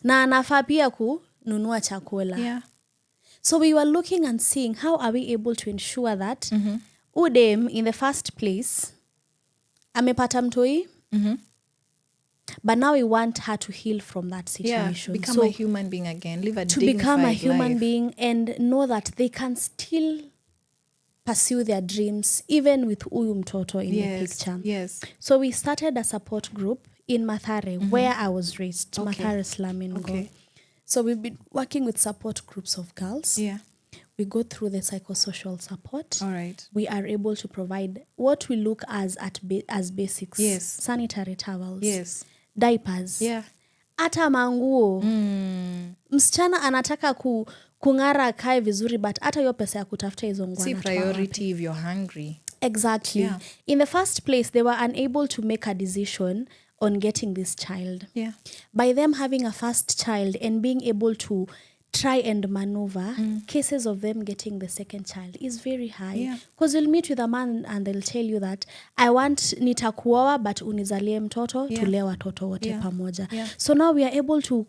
Na anafaa pia kununua chakula. So we were looking and seeing how are we able to ensure that udem in the first place amepata mtoi, but now we want her to heal from that situation. Become a human being again, live a dignified life. To become a human being and know that they can still pursue their dreams even with uyu mtoto in the picture. So we started a support group in Mathare, where I was raised, Mathare Slum in Go. So we've been working with support groups of girls. We go through the psychosocial support. All right. We are able to provide what we look as basics. Sanitary towels. Diapers. Hata manguo. Msichana anataka kungara kae vizuri, but hata hiyo pesa ya kutafuta hizo nguo. See priority if you're hungry. Exactly. In the first place, they were unable to make a decision on getting this child. By them having a first child and being able to try and maneuver, cases of them getting the second child is very high. Because you'll meet with a man and they'll tell you that I want nitakuoa but unizalie mtoto, tulee watoto wote pamoja. So now we are able to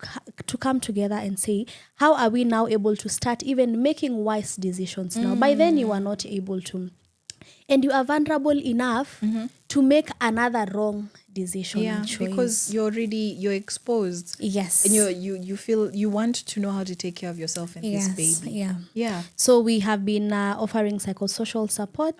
come together and say, how are we now able to start even making wise decisions now? By then you are not able to. And you are vulnerable enough to make another wrong decision and choice. Because you're exposed. Yes. And you feel you want to know how to take care of yourself and this baby. So we have been offering psychosocial support.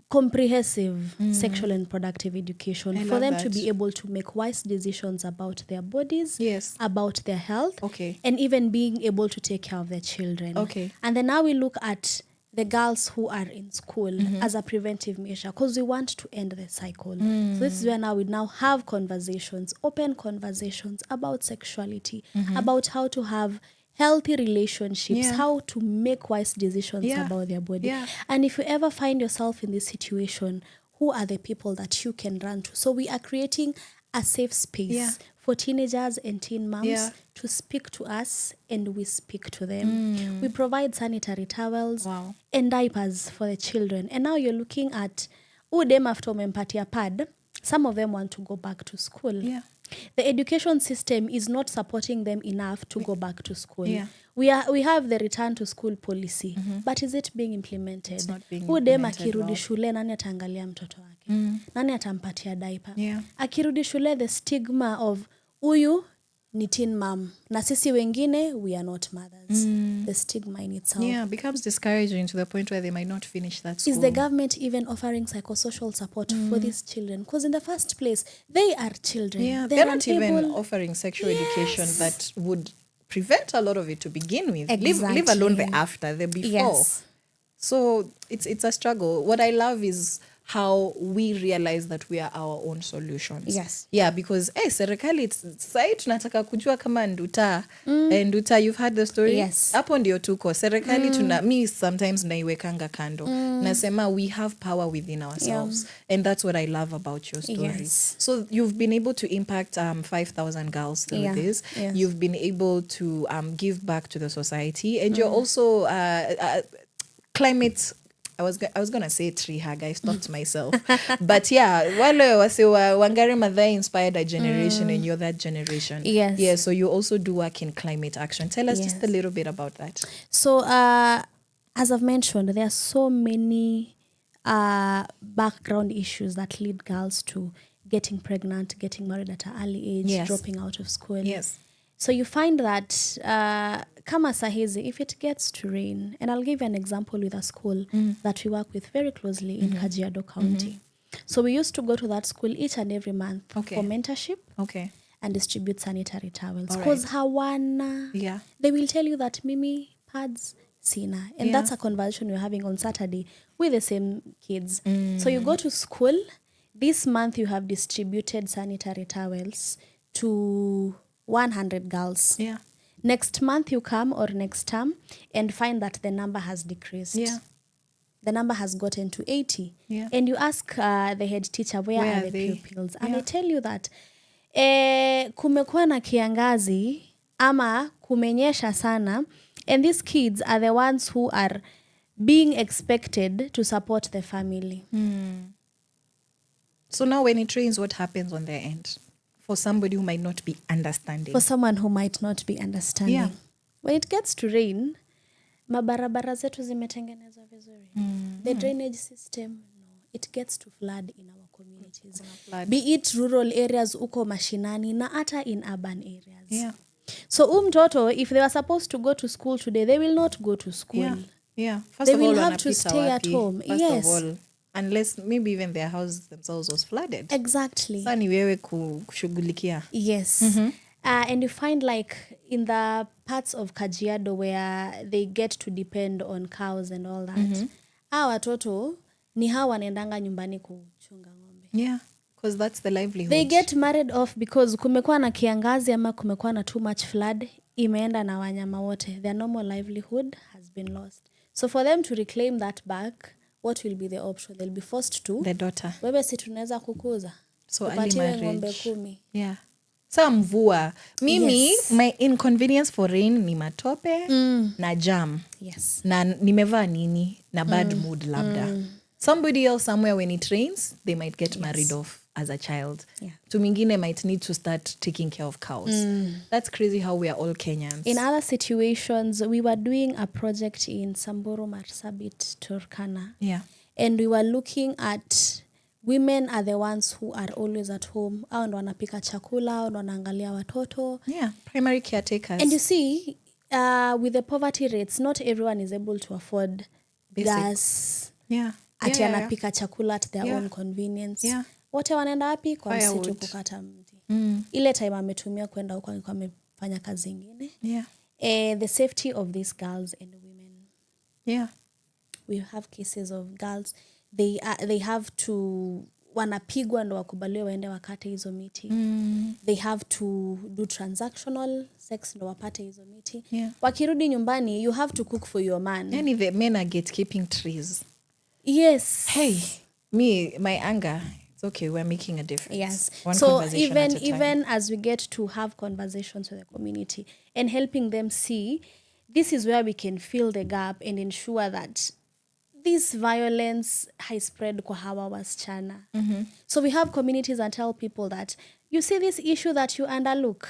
Comprehensive sexual and reproductive education for them to be able to make wise decisions about their bodies, about their health, and even being able to take care of their children. And then now we look at the girls who are in school as a preventive measure, because we want to end the cycle. So this is where now we now have conversations, open conversations about sexuality, about how to have healthy relationships, how to make wise decisions about their body. And if you ever find yourself in this situation, who are the people that you can run to? So we are creating a safe space for teenagers and teen moms to speak to us, and we speak to them. We provide sanitary towels and diapers for the children. And now you're looking at udem after umempatia pad, some of them want to go back to school. The education system is not supporting them enough to go back to school. We have the return to school policy, but is it being implemented? It's not being udem implemented akirudi shule, nani ataangalia mtoto wake? Nani atampatia diaper? Akirudi shule, the stigma of uyu ni teen mom, na sisi wengine we are not mothers. The stigma in itself becomes discouraging to the point where they might not finish that school. Is the government even offering psychosocial support for these children? Because in the first place, they are children. They're not even offering sexual education that would prevent a lot of it to begin with. Leave alone the after, the before. So it's a struggle. What I love is how we realize that we are our own solutions. Because serikali sai tunataka kujua kama nduta. Nduta, you've heard the story? Hapo ndio tuko. Serikali me sometimes naiwekanga kando. Nasema we have power within ourselves. And that's what I love about your story. So you've been able to impact 5,000 girls through this. You've been able to give back to the society. And you're also climate... I was gonna say tree hugger. I stopped myself. But wale wase Wangari Maathai inspired a generation, and you're that generation. So you also do work in climate action. Tell us just a little bit about that. So as I've mentioned, there are so many background issues that lead girls to getting pregnant, getting married at an early age, dropping out of school. So you find that kama sahizi, if it gets to rain, and I'll give you an example with a school that we work with very closely in Kajiado County. So we used to go to that school each and every month for mentorship and distribute sanitary towels. Because hawana, they will tell you that Mimi, pads, sina. And that's a conversation we're having on Saturday with the same kids. So you go to school. This month you have distributed sanitary towels to 100 girls. Yeah. Next month you come, or next term, and find that the number has decreased. Yeah. The number has gotten to 80. Yeah. And you ask the head teacher, where are the pupils? And they tell you that kumekuwa na kiangazi ama kumenyesha sana, and these kids are the ones who are being expected to support the family. So now when it rains, what happens on their end? For somebody who might not be understanding. For someone who might not be understanding. Yeah. When it gets to rain, mabarabara zetu zimetengenezwa vizuri. The drainage system, no. It gets to flood in our communities. Be it rural areas, uko mashinani, na ata in urban areas. Yeah. So mtoto, if they were supposed to go to school today, they will not go to school. Yeah. Yeah. First they will have to stay at home. First of all, unless maybe even their house themselves was flooded. Exactly. Sasa ni wewe kushughulikia. Yes. And you find like in the parts of Kajiado where they get to depend on cows and all that. Watoto ni hawa wanaendanga nyumbani kuchunga ng'ombe. Yeah. Because that's the livelihood. They get married off because kumekuwa na kiangazi ama kumekuwa na too much flood, imeenda na wanyama wote. Their normal livelihood has been lost. So for them to reclaim that back, what will be the option? They'll be forced to. The daughter. Wewe si tunaweza kukuza. So early marriage. Ng'ombe 10. Yeah. Sa mvua. Mimi, my inconvenience for rain ni matope na jam. Yes. Na nimevaa nini na bad mood labda. Somebody else somewhere when it rains, they might get married off as a child. Yeah. To mingine might need to start taking care of cows. That's crazy how we are all Kenyans. In other situations, we were doing a project in Samburu, Marsabit, Turkana. Yeah. And we were looking at women are the ones who are always at home. Hao ndo wanapika chakula, hao ndo wanaangalia watoto. Yeah, primary caretakers. And you see, with the poverty rates, not everyone is able to afford gas. Yeah. Ati anapika chakula at their own convenience. Yeah. Wote wanaenda wapi? Kwa msitu kukata mti. Ile time ametumia kwenda huko alikuwa amefanya kazi nyingine. Yeah. The safety of these girls and women. Yeah. We have cases of girls, they have to wanapigwa ndo wakubaliwe waende wakate hizo miti. They have to do transactional sex ndo wapate hizo miti. Yeah. Wakirudi nyumbani, you have to cook for your man. And the men are gatekeeping trees. Yes. Hey, my anger, it's okay, we're making a difference. Yes. One so conversation at a time. even as we get to have conversations with the community and helping them see, this is where we can fill the gap and ensure that this violence has spread kwa hawa wasichana. So we have communities and tell people that you see this issue that you underlook,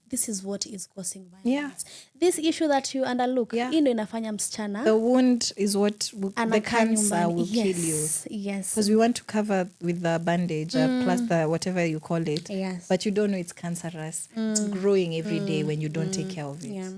this is what is causing violence. Yeah. This issue that you underlook, hii ndo inafanya msichana. The wound is what the cancer will yes, kill you. Yes. Because we want to cover with the bandage, plaster, whatever you call it. Yes. But you don't know it's cancerous. It's growing every day when you don't take care of it. Yeah.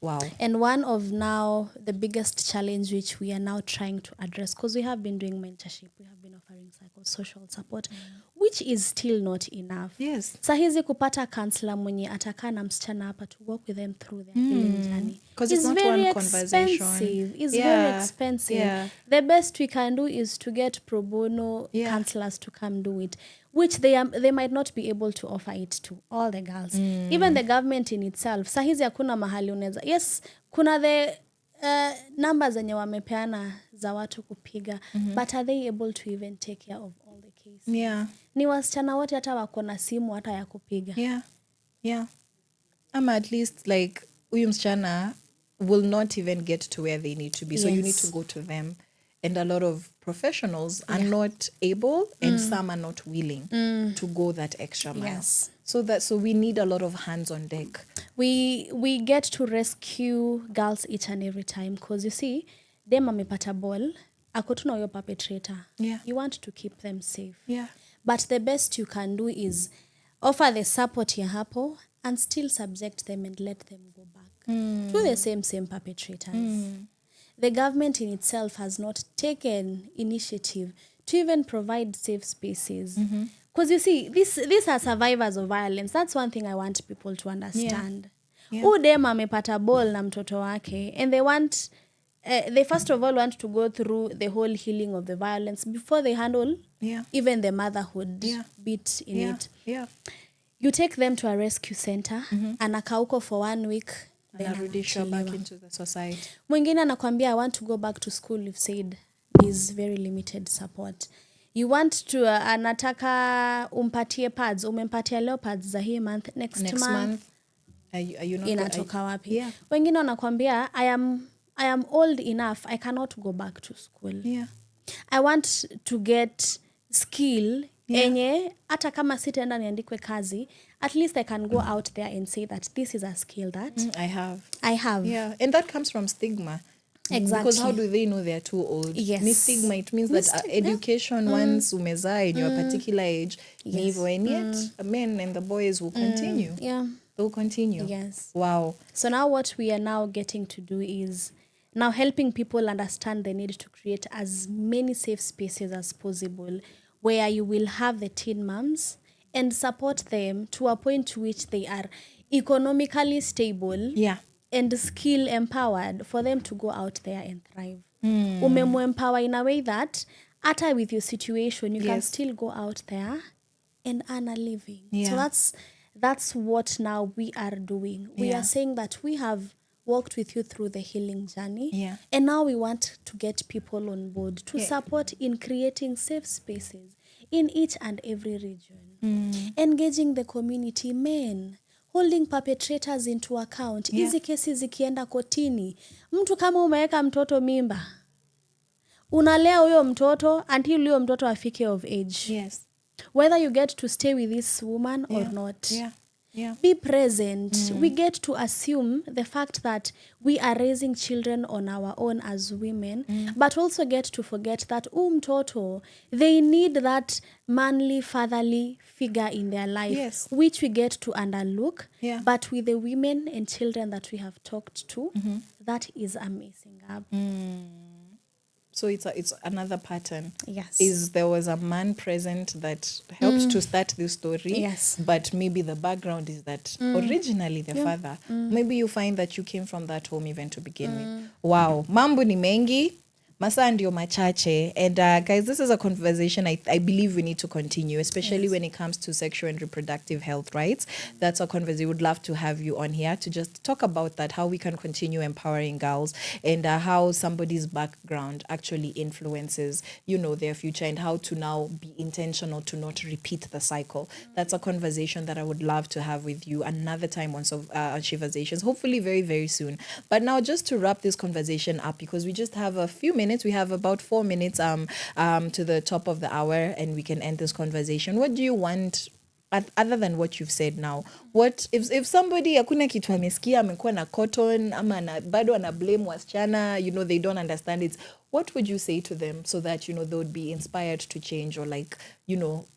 Wow. And one of now the biggest challenge which we are now trying to address, because we have been doing mentorship, we have been offering psychosocial support, which is still not enough. Yes. Sahizi kupata counselor mwenye atakaa na msichana hapa to walk with them through their healing journey. Because it's not one conversation. It's very expensive. Yeah. The best we can do is to get pro bono counselors to come do it, which they might not be able to offer it to all the girls. Even the government in itself, sahizi hakuna mahali unaweza. Yes, kuna the numbers zenye wamepeana za watu kupiga, but are they able to even take care of all the cases? Yeah. Ni wasichana wote hata wako na simu hata ya kupiga. Yeah. Yeah. At least like huyu msichana will not even get to where they need to be. So you need to go to them. And a lot of professionals are not able and some are not willing to go that extra mile. Yes. So we need a lot of hands on deck. We get to rescue girls each and every time, because you see, dem amepata ball, ako tu na huyo perpetrator. Yeah. You want to keep them safe. Yeah. But the best you can do is offer the support ya hapo and still subject them and let them go back to the same perpetrators. The government in itself has not taken initiative to even provide safe spaces. Because you see, these are survivors of violence. That's one thing I want people to understand. Yeah. Udem amepata ball na mtoto wake, and they want they first of all want to go through the whole healing of the violence before they handle even the motherhood bit in it. Yeah. You take them to a rescue center, anakaa huko for 1 week, then Anarudishwa back into the society. Mwingine anakwambia, I want to go back to school. You've said there's very limited support. You want to anataka umpatie pads, umempatia leo pads za hii month, next month are you not inatoka wapi? Wengine wanakwambia, I am old enough, I cannot go back to school. I want to get skill enye hata kama sitaenda niandikwe kazi, at least I can go out there and say that this is a skill that I have. Yeah, and that comes from stigma. Exactly. Because how do they know they're too old? Yes. Ni stigma, it means that education once umezaa in your particular age, and yet men and the boys will continue. They'll continue. Yes. Wow. So now what we are now getting to do is now helping people understand the need to create as many safe spaces as possible where you will have the teen moms and support them to a point to which they are economically stable and skill empowered for them to go out there and thrive. Umemu-empower in a way that after with your situation, you can still go out there and earn a living. So that's what now we are doing. We are saying that we have walked with you through the healing journey. And now we want to get people on board to support in creating safe spaces in each and every region. Engaging the community, men, holding perpetrators into account. Hizi kesi zikienda kotini, mtu kama umeweka mtoto mimba, unalea huyo mtoto until huyo mtoto afike of age. Whether you get to stay with this woman or not. Be present. We get to assume the fact that we are raising children on our own as women, but also get to forget that mtoto, they need that manly, fatherly figure in their life, which we get to underlook. But with the women and children that we have talked to, that is amazing. So it's another pattern. Is there was a man present that helped to start this story. But maybe the background is that originally the father. Maybe you find that you came from that home even to begin with. Wow. Mambo ni mengi. Masaa ndio machache. And guys, this is a conversation I believe we need to continue, especially when it comes to sexual and reproductive health rights. That's a conversation. We would love to have you on here to just talk about that, how we can continue empowering girls, and how somebody's background actually influences, their future, and how to now be intentional to not repeat the cycle. That's a conversation that I would love to have with you another time on Sheversations, hopefully very, very soon. But now just to wrap this conversation up, because we just have a few minutes. We have about 4 minutes to the top of the hour, and we can end this conversation. What do you want, other than what you've said now? What if somebody hakuna kitu amesikia, amekuwa na cotton ama bado ana blame wasichana, they don't understand it, what would you say to them so that they would be inspired to change, or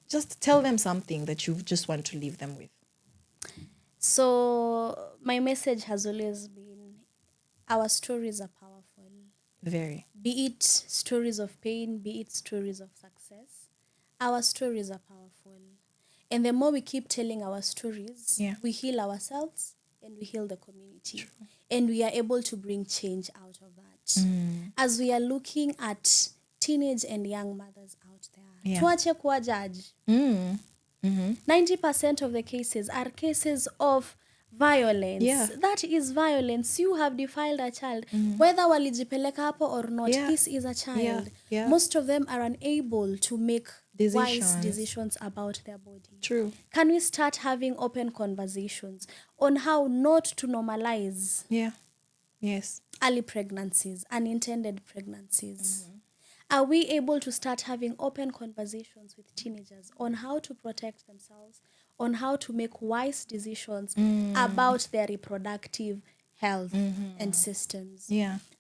just tell them something that you just want to leave them with? So my message has always been, our stories are powerful. Very. Be it stories of pain, be it stories of success, our stories are powerful. And the more we keep telling our stories, we heal ourselves and we heal the community. True. And we are able to bring change out of that. As we are looking at teenage and young mothers out there, tuache kuwa judge. 90% of the cases are cases of violence. That is violence. You have defiled a child. Whether walijipeleka hapo or not, this is a child. Most of them are unable to make wise decisions about their body. True. Can we start having open conversations on how not to normalize early pregnancies, unintended pregnancies? Are we able to start having open conversations with teenagers on how to protect themselves, on how to make wise decisions about their reproductive health and systems?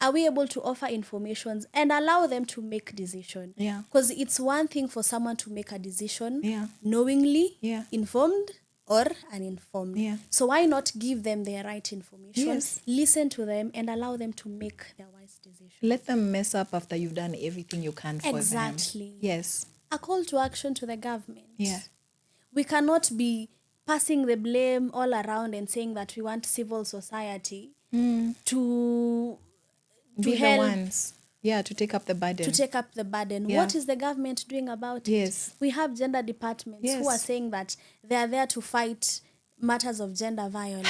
Are we able to offer information and allow them to make decision? Because it's one thing for someone to make a decision knowingly, informed or uninformed. So why not give them their right information, listen to them, and allow them to make their wise decision? Let them mess up after you've done everything you can for them. Exactly. Yes. A call to action to the government. We cannot be passing the blame all around and saying that we want civil society to be the help ones. Yeah, to take up the burden. to take up the burden. Yeah. What is the government doing about it? Yes. We have gender departments who are Yes. saying that they are there to fight matters of gender violence.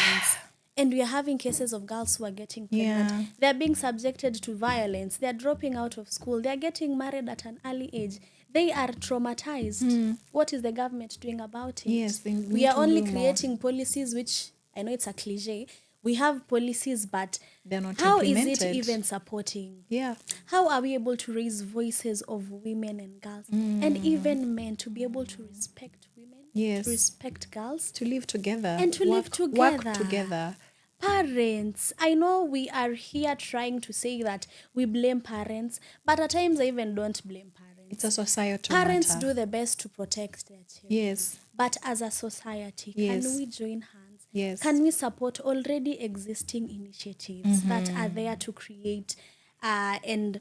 And we are having cases of girls who are getting pregnant. Yeah. They are being subjected to violence. They are dropping out of school. They are getting married at an early age. They are traumatized. What is the government doing about it? Yes, they we need are to only do more. creating policies, which I know it's a cliche. We have policies, but They're not how is it implemented. even supporting? Yeah. How are we able to raise voices of women and girls and even men to be able to respect women, Yes. to respect girls, To live together. and to live together? Work together. Parents, I know we are here trying to say that we blame parents, but at times I even don't blame parents. It's a societal Parents matter. do the best to protect their children. Yes. But as a society, Yes. can we join hands? Yes. Can we support already existing initiatives that are there to create and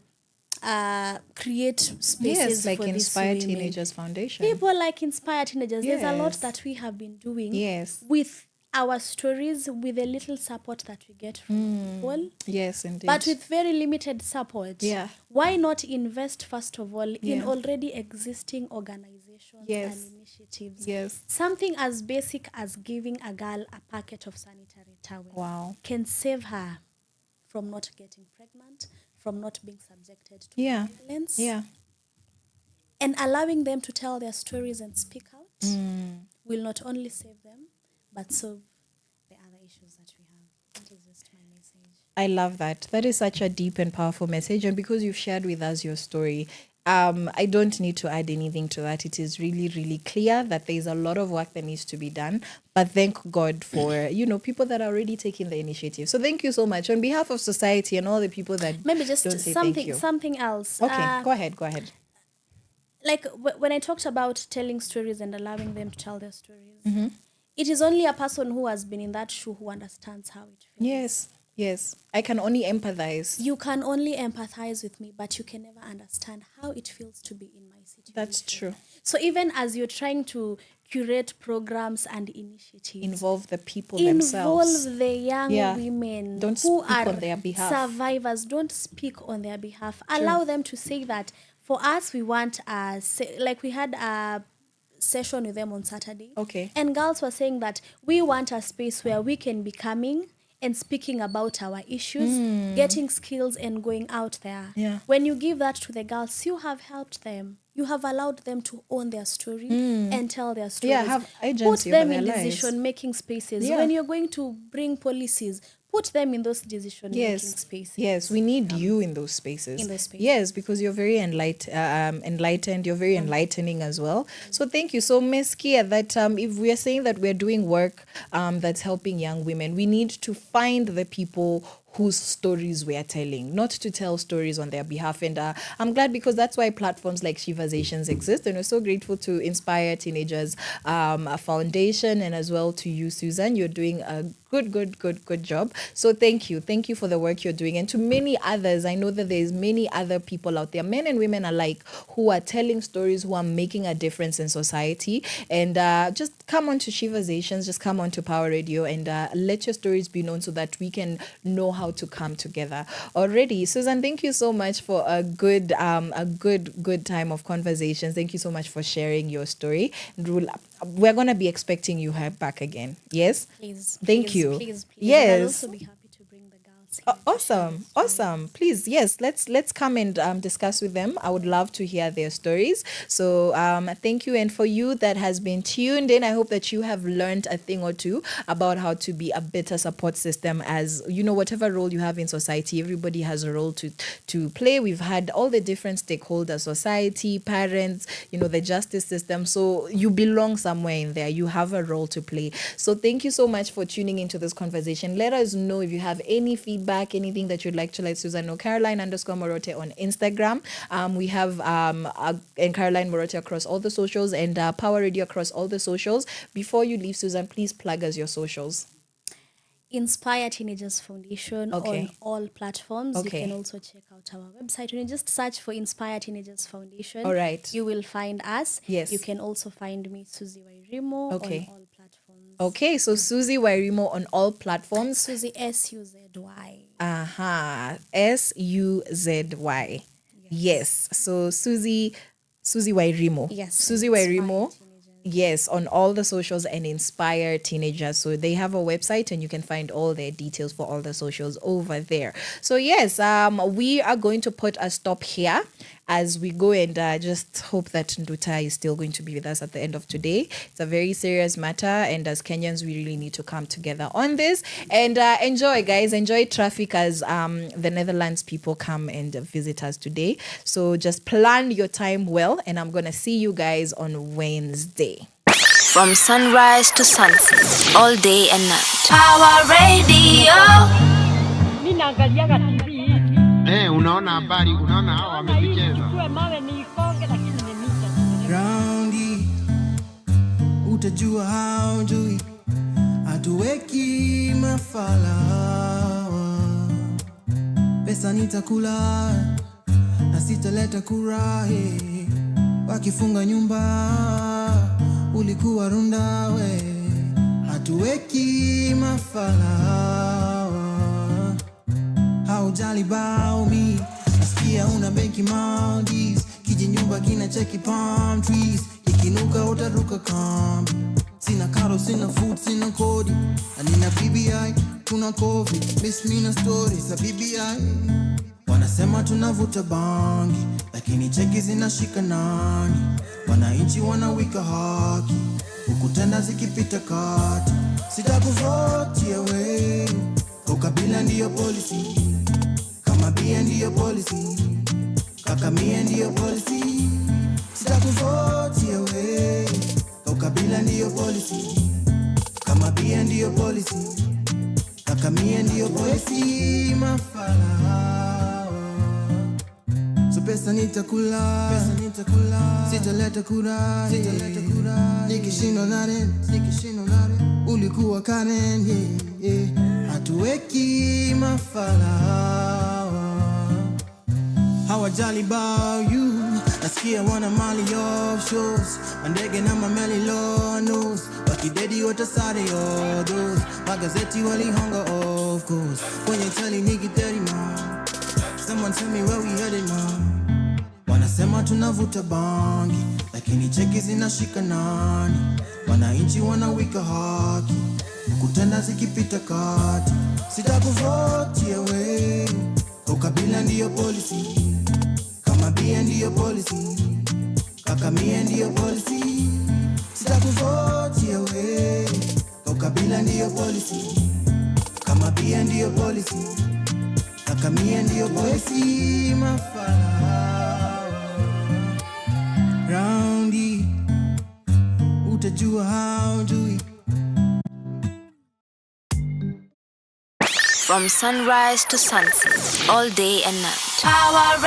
create spaces Yes, like for these Inspire women? Teenagers Foundation. People like Inspire Teenagers. There's a lot Yes. that we have been doing Yes. with our stories, with a little support that we get from people. Yes, indeed. But with very limited support, Yeah. why not invest first of all in Yeah. already existing organizations Yes. and initiatives? Yes. Something as basic as giving a girl a packet of sanitary towels Wow. can save her from not getting pregnant, from not being subjected to Yeah. violence, Yeah. and allowing them to tell their stories and speak out will not only save them, but solve the other issues that we have. That is just my message. I love that. That is such a deep and powerful message. And because you've shared with us your story, I don't need to add anything to that. It is really, really clear that there's a lot of work that needs to be done. But thank God for, people that are already taking the initiative. So thank you so much. On behalf of society and all the people that Maybe just don't say thank you. something else. Okay, go ahead. Like when I talked about telling stories and allowing them to tell their stories, Mm-hmm. it is only a person who has been in that shoe who understands how it feels. Yes. I can only empathize. You can only empathize with me, but you can never understand how it feels to be in my situation. That's true. So even as you're trying to curate programs and initiatives, Involve the people themselves. involve the young Yeah. women Don't who speak are on their behalf. survivors. Don't speak on their behalf. Allow them to say that for us, we want like we had a session with them on Saturday. Okay. And girls were saying that we want a space where we can be coming and speaking about our issues, getting skills and going out there. Yeah. When you give that to the girls, you have helped them. You have allowed them to own their story and tell their stories. Yeah, have Put agency them over in their lives. decision-making spaces. Yeah. When you're going to bring policies, put them in those decision-making spaces. Yes, we need you in those spaces. In those spaces. Yes, because you're very enlightened. You're very enlightening as well. So thank you. So Miss Kia, that if we are saying that we're doing work that's helping young women, we need to find the people whose stories we are telling, not to tell stories on their behalf. And I'm glad because that's why platforms like Sheversations exist. And we're so grateful to Inspire Teenagers a Foundation, and as well to you, Susan. You're doing a good job. So thank you for the work you're doing. And to many others, I know that there's many other people out there, men and women alike, who are telling stories, who are making a difference in society. And just come on to Sheversations, just come on to Power Radio, and let your stories be known so that we can know how to come together. Already, Susan, thank you so much for a good time of conversations. Thank you so much for sharing your story. We're gonna be expecting you back again. Yes. Please. Thank you. Please. Yes. And I'll also be happy to bring the girls here. Awesome. Please, yes, let's come and discuss with them. I would love to hear their stories. So thank you. And for you that has been tuned in, I hope that you have learned a thing or two about how to be a better support system. As whatever role you have in society, everybody has a role to play. We've had all the different stakeholders: society, parents, the justice system. So you belong somewhere in there. You have a role to play. So thank you so much for tuning into this conversation. Let us know if you have any feedback, anything that you'd like to let Susan know. Caroline_Murote on Instagram. We have and Caroline Murote across all the socials, and Power Radio across all the socials. Before you leave, Susan, please plug us your socials. Inspire Teenagers Foundation on all platforms. Okay. You can also check out our website. When you just search for Inspire Teenagers Foundation, All right. you will find us. Yes. You can also find me, Susie Wairimu, Okay. on all platforms. Okay, so Susie Wairimu on all platforms. Susie SUZY. Suzy. Yes. So Suzy Wairimu. Yes. Suzy Wairimu. Yes, on all the socials and Inspire Teenagers. So they have a website and you can find all their details for all the socials over there. So yes, we are going to put a stop here as we go and just hope that Nduta is still going to be with us at the end of today. It's a very serious matter, and as Kenyans, we really need to come together on this and enjoy, guys. Enjoy traffic as the Netherlands people come and visit us today. So just plan your time well, and I'm going to see you guys on Wednesday. From sunrise to sunset, all day and night. Power Radio. Unaona habari, unaona hao wamevicheza. Roundy, utajua haujui, hatuweki mafala. Pesa nitakula na sitaleta kurahi, wakifunga nyumba ulikuwa runda we, hatuweki mafala. Haujali about me, nasikia una benki Maldives, kiji nyumba kina cheki palm trees, ikinuka utaruka kambi. Sina karo, sina food, sina kodi, anina BBI, kuna COVID, miss me na stories za BBI. Wanasema tunavuta bangi, lakini cheki zinashika nani? Wananchi wanawika haki, huku tenda zikipita kati. Sitakuvotia we, ukabila ndiyo policy, kama bia ndiyo policy, kaka mia ndiyo policy. Sitakuvotia we, ukabila ndiyo policy, kama bia ndiyo policy, kaka mia ndiyo policy. Mafala, so pesa nitakula, sitaleta kura, nikishindo na rent, ulikuwa Karen, hatuweki mafala. Hawajali about you, nasikia wana mali offshores, mandege na mameli lonos, wakidedi watasare odos, magazeti walihonga of course, kwenye tali niki 30 man. Someone tell me where we headed now. Wanasema tunavuta bangi, lakini cheki zinashika nani? Wananchi wanawika haki, kutenda zikipita kati. Sitakuvotia we, ukabila ndiyo policy, kama bia ndiyo policy, kaka mia ndiyo policy. Sitakuvotia we, ukabila ndiyo policy, kama bia ndiyo policy, kaka mia ndiyo policy. Mafala, roundy, utajua haujui. From sunrise to sunset, all day and night. Power